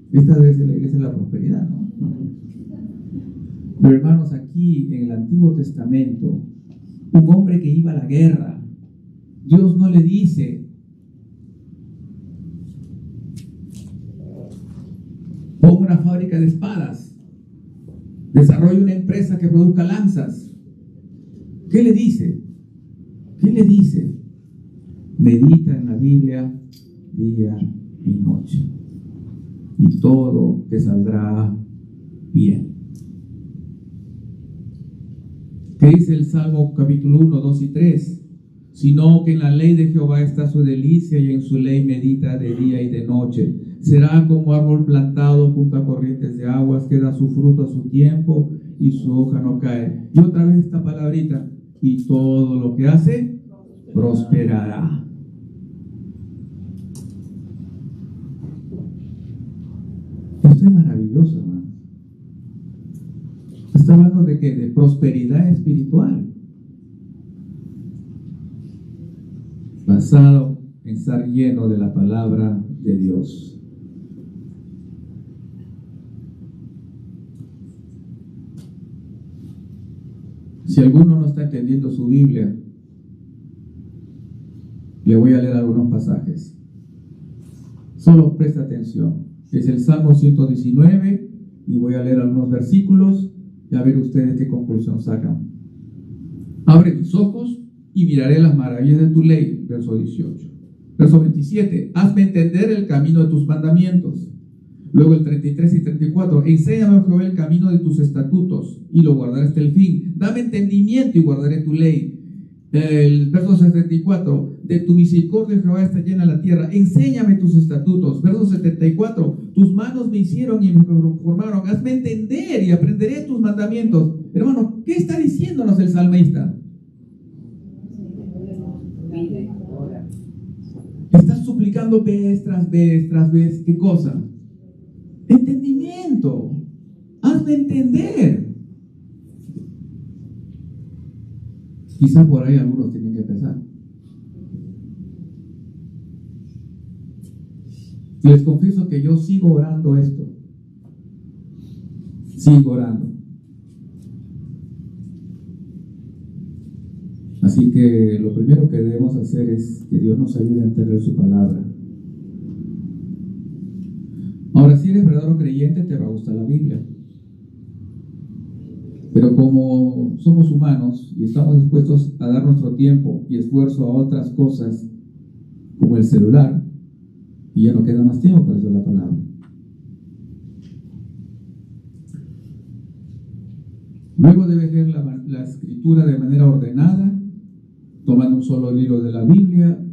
Esta vez la iglesia es la prosperidad, ¿no? Pero hermanos, aquí en el Antiguo Testamento, un hombre que iba a la guerra, Dios no le dice: ponga una fábrica de espadas, desarrolle una empresa que produzca lanzas. ¿Qué le dice? ¿Qué le dice? Medita en la Biblia día y noche, y todo te saldrá bien. ¿Qué dice el Salmo capítulo 1, 2 y 3? sino que en la ley de Jehová está su delicia y en su ley medita de día y de noche. Será como árbol plantado junto a corrientes de aguas, que da su fruto a su tiempo y su hoja no cae. Y otra vez esta palabrita, y todo lo que hace prosperará. Esto es maravilloso, hermano. Está hablando de qué? De prosperidad espiritual, basado en estar lleno de la palabra de Dios. Si alguno no está entendiendo su Biblia, le voy a leer algunos pasajes. Solo presta atención. Es el Salmo 119 y voy a leer algunos versículos y a ver ustedes qué conclusión sacan. Abre mis ojos y miraré las maravillas de tu ley. Verso 18. Verso 27. Hazme entender el camino de tus mandamientos. Luego el 33 y 34. Enséñame, Jehová, el camino de tus estatutos y lo guardaré hasta el fin. Dame entendimiento y guardaré tu ley. El verso 74. De tu misericordia, Jehová, está llena la tierra. Enséñame tus estatutos. Verso 74. Tus manos me hicieron y me formaron. Hazme entender y aprenderé tus mandamientos. Hermano, ¿qué está diciéndonos el salmista? Estás suplicando vez tras vez tras vez. ¿Qué cosa? Entendimiento. Hazme entender. Quizás por ahí algunos tienen que empezar. Les confieso que yo sigo orando esto. Sigo orando. Así que lo primero que debemos hacer es que Dios nos ayude a entender su palabra. Ahora, si eres verdadero creyente, te va a gustar la Biblia. Pero como somos humanos y estamos dispuestos a dar nuestro tiempo y esfuerzo a otras cosas, como el celular, y ya no queda más tiempo para eso la palabra. Luego debes leer la escritura de manera ordenada, tomando un solo libro de la Biblia.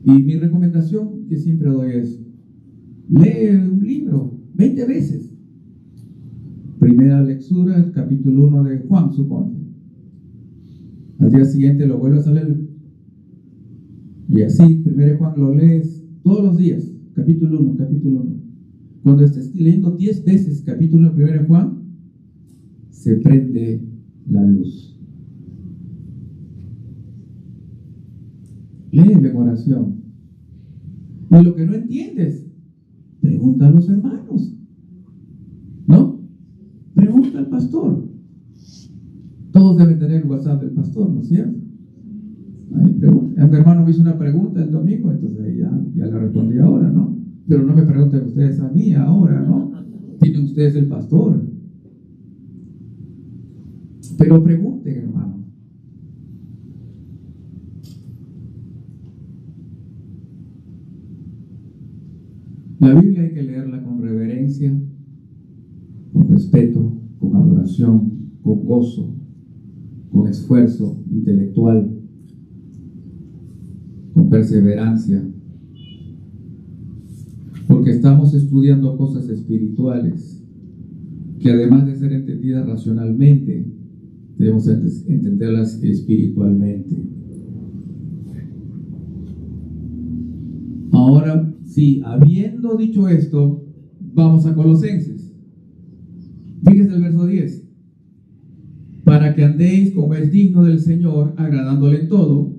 Y mi recomendación que siempre doy es: lee un libro 20 veces. Primera lectura, el capítulo 1 de Juan, suponte. Al día siguiente lo vuelves a leer. Y así, 1 Juan lo lees todos los días, capítulo 1, capítulo 1. Cuando estés leyendo 10 veces capítulo 1 de Juan, se prende la luz. Léelo en oración. Y lo que no entiendes, pregunta a los hermanos. ¿No? Pregunta al pastor. Todos deben tener el WhatsApp del pastor, ¿no es cierto? Ahí pregunta. Mi hermano me hizo una pregunta el domingo, entonces ya la respondí ahora, ¿no? Pero no me pregunten ustedes a mí ahora, ¿no? Tienen ustedes el pastor. Pero pregunten, hermano. La Biblia hay que leerla con reverencia, con respeto, con adoración, con gozo, con esfuerzo intelectual, con perseverancia, porque estamos estudiando cosas espirituales que, además de ser entendidas racionalmente, debemos entenderlas espiritualmente. Ahora, sí, habiendo dicho esto, vamos a Colosenses. Fíjese el verso 10. Para que andéis como es digno del Señor, agradándole en todo,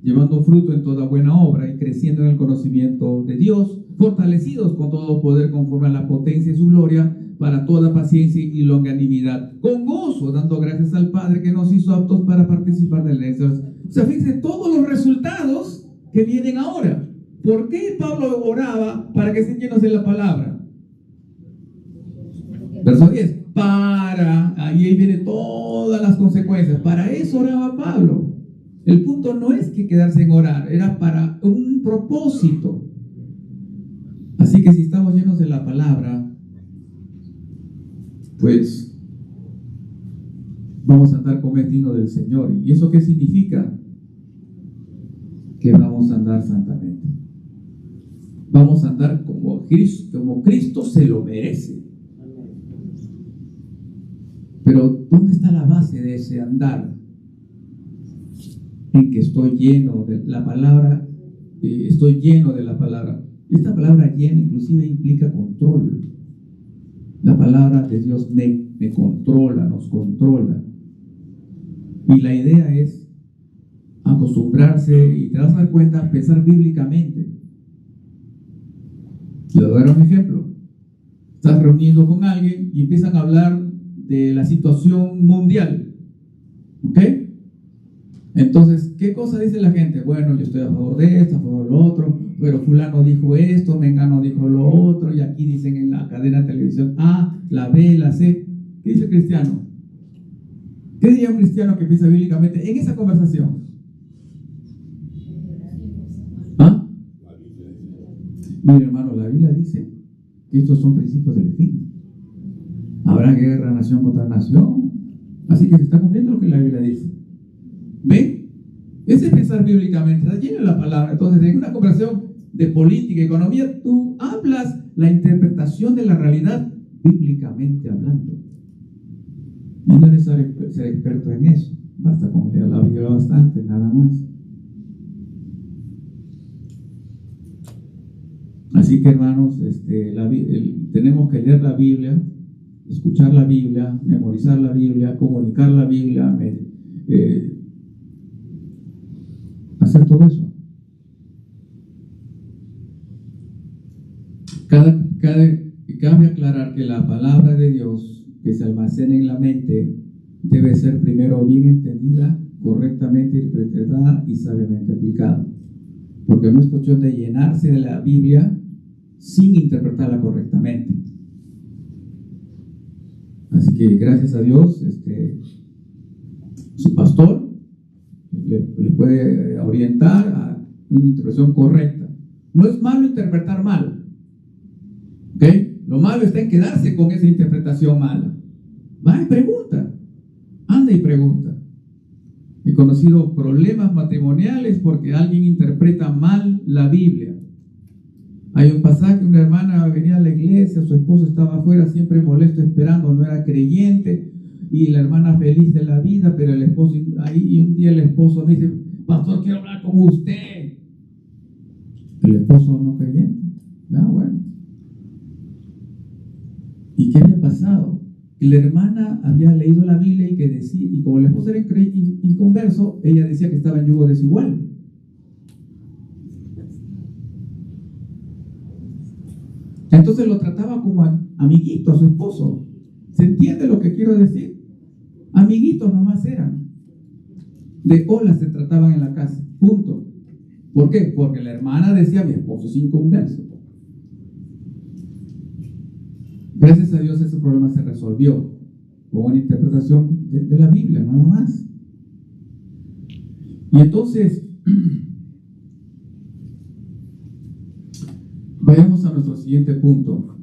llevando fruto en toda buena obra y creciendo en el conocimiento de Dios, fortalecidos con todo poder conforme a la potencia de su gloria, para toda paciencia y longanimidad, con gozo, dando gracias al Padre que nos hizo aptos para participar de la herencia. O sea, fíjense todos los resultados que vienen ahora. ¿Por qué Pablo oraba para que estén llenos de la palabra? Verso 10. Ahí vienen todas las consecuencias. Para eso oraba Pablo. El punto no es que quedarse en orar, era para un propósito. Así que si estamos llenos de la palabra, pues vamos a andar como es digno del Señor. ¿Y eso qué significa? Que vamos a andar santamente. Vamos a andar como Cristo se lo merece. Pero ¿dónde está la base de ese andar? En que estoy lleno de la palabra, estoy lleno de la palabra. Esta palabra lleno inclusive implica control. La palabra de Dios me controla, nos controla. Y la idea es acostumbrarse, y te vas a dar cuenta, pensar bíblicamente. Le voy a dar un ejemplo. Estás reunido con alguien y empiezan a hablar de la situación mundial. ¿Ok? Entonces, ¿qué cosa dice la gente? Bueno, yo estoy a favor de esto, a favor de lo otro, pero fulano dijo esto, mengano dijo lo otro, y aquí dicen en la cadena de televisión A, la B, la C. ¿Qué dice el cristiano? ¿Qué diría un cristiano que piensa bíblicamente en esa conversación? ¿Ah? Mire, hermano, la Biblia dice que estos son principios del fin. Habrá guerra nación contra nación. Así que se está cumpliendo lo que la Biblia dice. ¿Ven? Ese es pensar bíblicamente, está lleno de la palabra. Entonces, en una conversación de política y economía, tú hablas la interpretación de la realidad bíblicamente hablando. Y no es necesario ser experto en eso. Basta con leer la Biblia bastante, nada más. Así que, hermanos, tenemos que leer la Biblia, escuchar la Biblia, memorizar la Biblia, comunicar la Biblia, hacer todo eso. Cabe aclarar que la palabra de Dios que se almacena en la mente debe ser primero bien entendida, correctamente interpretada y sabiamente aplicada. Porque no es cuestión de llenarse de la Biblia sin interpretarla correctamente. Así que gracias a Dios, su pastor le puede orientar a una interpretación correcta. No es malo interpretar mal, ¿ok? Lo malo está en quedarse con esa interpretación mala. Va y pregunta, anda y pregunta. He conocido problemas matrimoniales porque alguien interpreta mal la Biblia. Hay un pasaje, una hermana venía a la iglesia, su esposo estaba afuera siempre molesto esperando, no era creyente, y la hermana feliz de la vida, pero el esposo ahí, y un día el esposo me dice: pastor, quiero hablar con usted. El esposo no creyente. Bueno. ¿Y qué había pasado? Que la hermana había leído la Biblia y que decía, y como el esposo era inconverso, ella decía que estaba en yugo desigual. Entonces lo trataba como amiguito a su esposo. ¿Se entiende lo que quiero decir? Amiguitos nomás eran. De hola se trataban en la casa. Punto. ¿Por qué? Porque la hermana decía: mi esposo es inconverso. Gracias a Dios ese problema se resolvió con una interpretación de la Biblia, nada más. Y entonces vayamos a nuestro siguiente punto.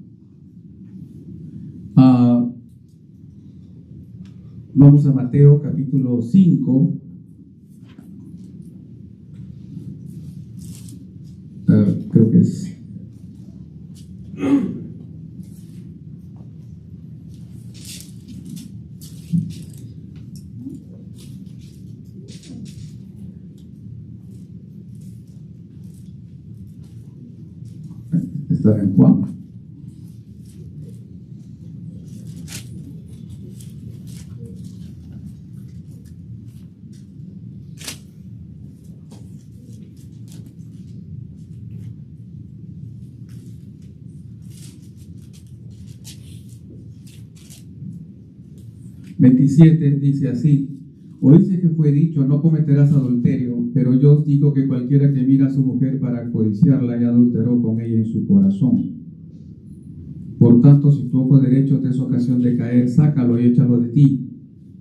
Vamos a Mateo capítulo 5. Creo que es. Está en Juan. (27) dice así: oíste que fue dicho: no cometerás adulterio, pero yo os digo que cualquiera que mira a su mujer para codiciarla ya adulteró con ella en su corazón. Por tanto, si tu ojo derecho te es ocasión de caer, sácalo y échalo de ti,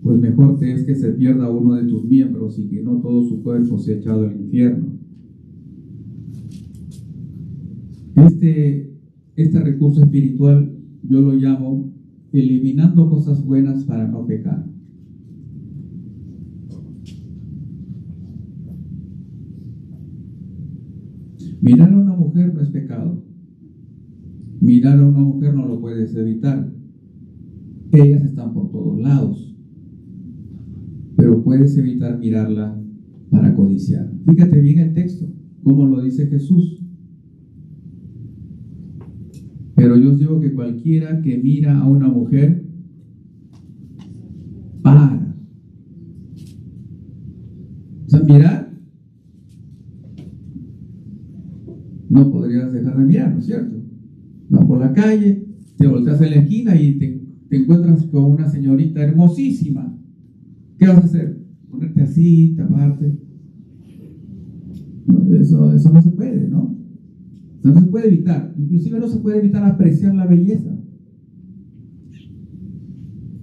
pues mejor te es que se pierda uno de tus miembros y que no todo su cuerpo sea echado al infierno. Este recurso espiritual yo lo llamo eliminando cosas buenas para no pecar. Mirar a una mujer no es pecado. Mirar a una mujer no lo puedes evitar. Ellas están por todos lados. Pero puedes evitar mirarla para codiciar. Fíjate bien el texto, como lo dice Jesús. Pero yo os digo que cualquiera que mira a una mujer, para. O sea, mirar, no podrías dejar de mirar, ¿no es cierto? Vas por la calle, te volteas en la esquina y te encuentras con una señorita hermosísima. ¿Qué vas a hacer? Ponerte así, taparte. No, eso no se puede, ¿no? Eso no se puede evitar. Inclusive no se puede evitar apreciar la belleza.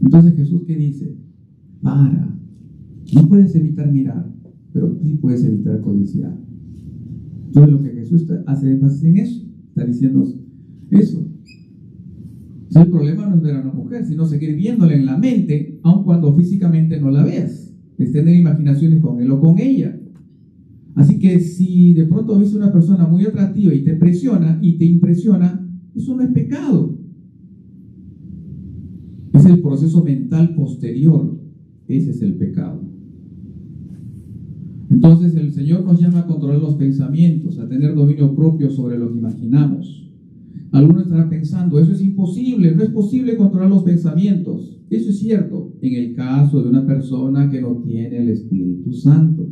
Entonces Jesús, ¿qué dice? Para. No puedes evitar mirar, pero sí puedes evitar codiciar. Entonces lo que Jesús hace énfasis en eso. Está diciendo eso. O sea, el problema no es ver a una mujer, sino seguir viéndola en la mente, aun cuando físicamente no la veas. Es tener imaginaciones con él o con ella. Así que si de pronto ves una persona muy atractiva y te impresiona, eso no es pecado. Es el proceso mental posterior. Ese es el pecado. Entonces el Señor nos llama a controlar los pensamientos, a tener dominio propio sobre lo que imaginamos. Algunos estarán pensando, eso es imposible, no es posible controlar los pensamientos. Eso es cierto, en el caso de una persona que no tiene el Espíritu Santo,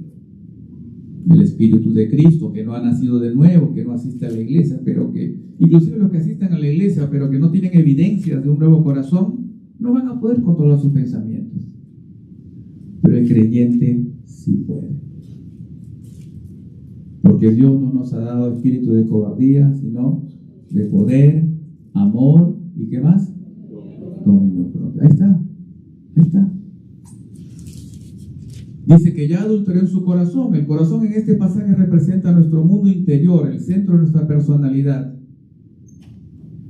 el Espíritu de Cristo, que no ha nacido de nuevo, que no asiste a la iglesia, pero que, inclusive los que asisten a la iglesia, pero que no tienen evidencias de un nuevo corazón, no van a poder controlar sus pensamientos. Pero el creyente sí puede. Porque Dios no nos ha dado espíritu de cobardía, sino de poder, amor y ¿qué más? Dominio propio. Ahí está. Dice que ya adulteró en su corazón. El corazón en este pasaje representa nuestro mundo interior, el centro de nuestra personalidad.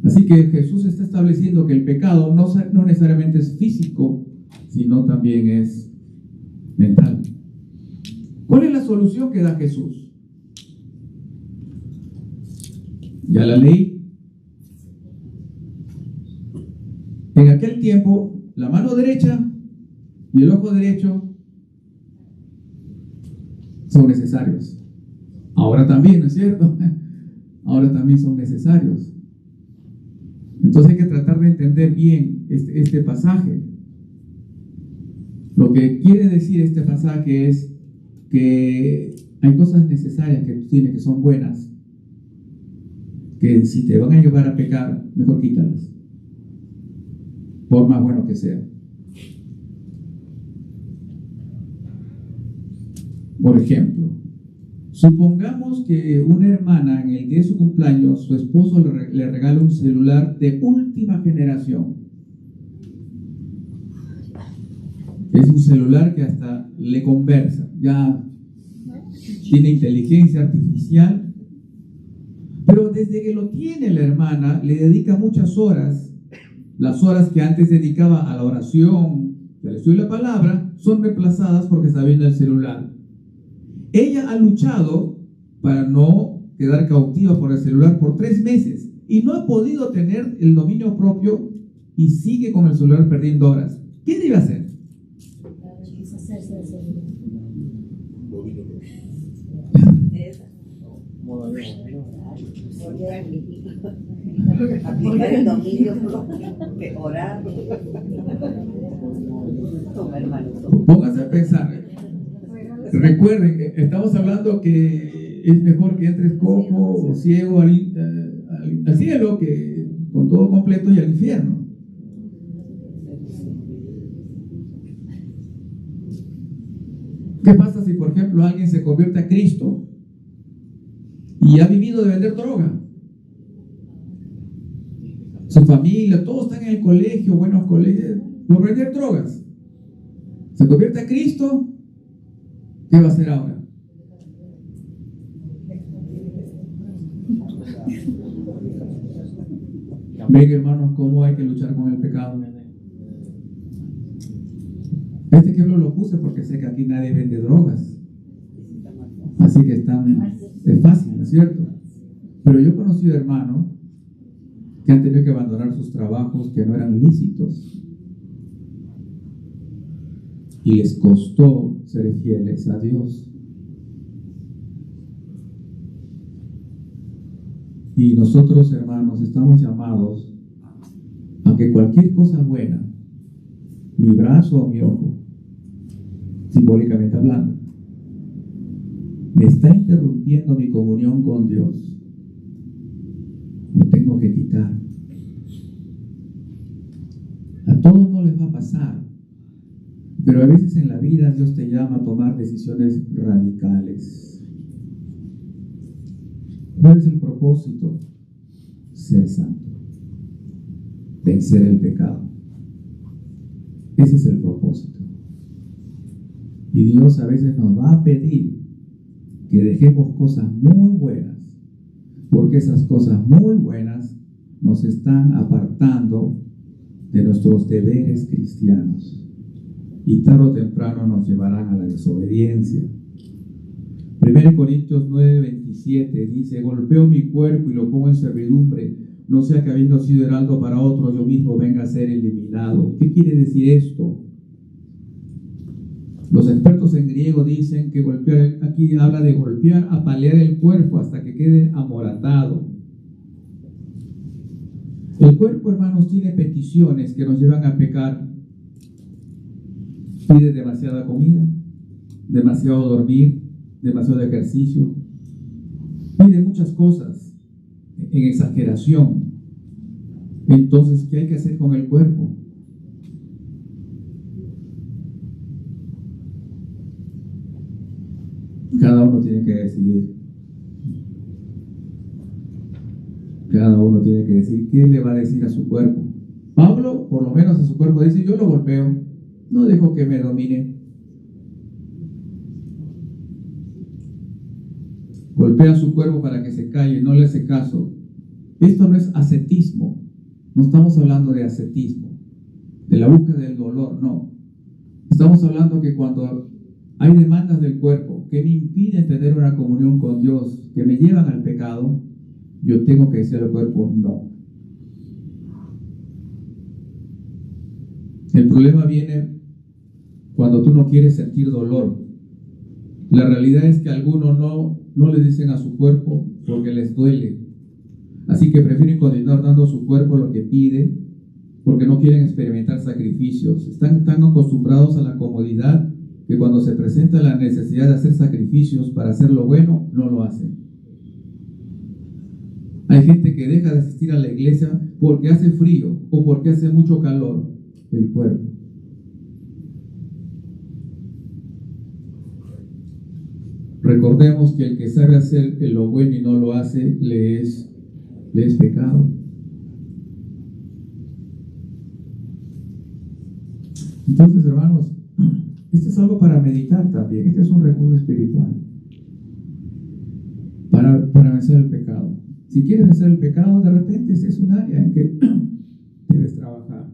Así que Jesús está estableciendo que el pecado no necesariamente es físico, sino también es mental. ¿Cuál es la solución que da Jesús? Ya la leí. En aquel tiempo, la mano derecha y el ojo derecho son necesarios. Ahora también, ¿no es cierto? Ahora también son necesarios. Entonces hay que tratar de entender bien este pasaje. Lo que quiere decir este pasaje es que hay cosas necesarias que tú tienes que son buenas, que si te van a llevar a pecar, mejor quítalas, por más bueno que sea. Por ejemplo, supongamos que una hermana en el día de su cumpleaños, su esposo le regala un celular de última generación. Es un celular que hasta le conversa, ya tiene inteligencia artificial, pero desde que lo tiene la hermana le dedica muchas horas. Las horas que antes dedicaba a la oración, al estudio de la palabra, son reemplazadas porque está viendo el celular. Ella ha luchado para no quedar cautiva por el celular por 3 meses y no ha podido tener el dominio propio y sigue con el celular perdiendo horas. ¿Qué debe hacer? Aplicar el dominio propio, orar. Toma, hermano. Pónganse a pensar. Recuerden, estamos hablando que es mejor que entres cojo o ciego al cielo que con todo completo y al infierno. ¿Qué pasa si, por ejemplo, alguien se convierte a Cristo y ha vivido de vender droga? Su familia, todos están en el colegio, buenos colegios, por vender drogas. Se convierte a Cristo, ¿qué va a hacer ahora? Ven, hermanos, cómo hay que luchar con el pecado. Este ejemplo lo puse porque sé que aquí nadie vende drogas. Así que es fácil, ¿no es cierto? Pero yo he conocido hermanos que han tenido que abandonar sus trabajos que no eran lícitos y les costó ser fieles a Dios. Y nosotros, hermanos, estamos llamados a que cualquier cosa buena, mi brazo o mi ojo, simbólicamente hablando, me está interrumpiendo mi comunión con Dios, lo tengo que quitar. A todos no les va a pasar, pero a veces en la vida Dios te llama a tomar decisiones radicales. ¿Cuál es el propósito? Ser santo, vencer el pecado. Ese es el propósito. Y Dios a veces nos va a pedir que dejemos cosas muy buenas, porque esas cosas muy buenas nos están apartando de nuestros deberes cristianos y tarde o temprano nos llevarán a la desobediencia. 1 Corintios 9:27 dice: golpeo mi cuerpo y lo pongo en servidumbre, no sea que habiendo sido heraldo para otro, yo mismo venga a ser eliminado. ¿Qué quiere decir esto? Los expertos en griego dicen que golpear, aquí habla de golpear, apalear el cuerpo hasta que quede amoratado. El cuerpo, hermanos, tiene peticiones que nos llevan a pecar. Pide demasiada comida, demasiado dormir, demasiado ejercicio, pide muchas cosas en exageración. Entonces, ¿qué hay que hacer con el cuerpo? Cada uno tiene que decidir. Cada uno tiene que decir qué le va a decir a su cuerpo. Pablo, por lo menos a su cuerpo, dice: yo lo golpeo, no dejo que me domine. Golpea su cuerpo para que se calle, no le hace caso. Esto no es ascetismo. No estamos hablando de ascetismo, de la búsqueda del dolor, no. Estamos hablando que cuando hay demandas del cuerpo que me impiden tener una comunión con Dios, que me llevan al pecado, yo tengo que decir al cuerpo: no. El problema viene cuando tú no quieres sentir dolor. La realidad es que algunos no le dicen a su cuerpo porque les duele. Así que prefieren continuar dando a su cuerpo lo que pide porque no quieren experimentar sacrificios. Están tan acostumbrados a la comodidad que cuando se presenta la necesidad de hacer sacrificios para hacer lo bueno, no lo hacen. Hay gente que deja de asistir a la iglesia porque hace frío o porque hace mucho calor el cuerpo. Recordemos que el que sabe hacer lo bueno y no lo hace, le es pecado. Entonces, hermanos, esto es algo para meditar también. Este es un recurso espiritual para vencer el pecado. Si quieres vencer el pecado, de repente ese es un área en que debes trabajar.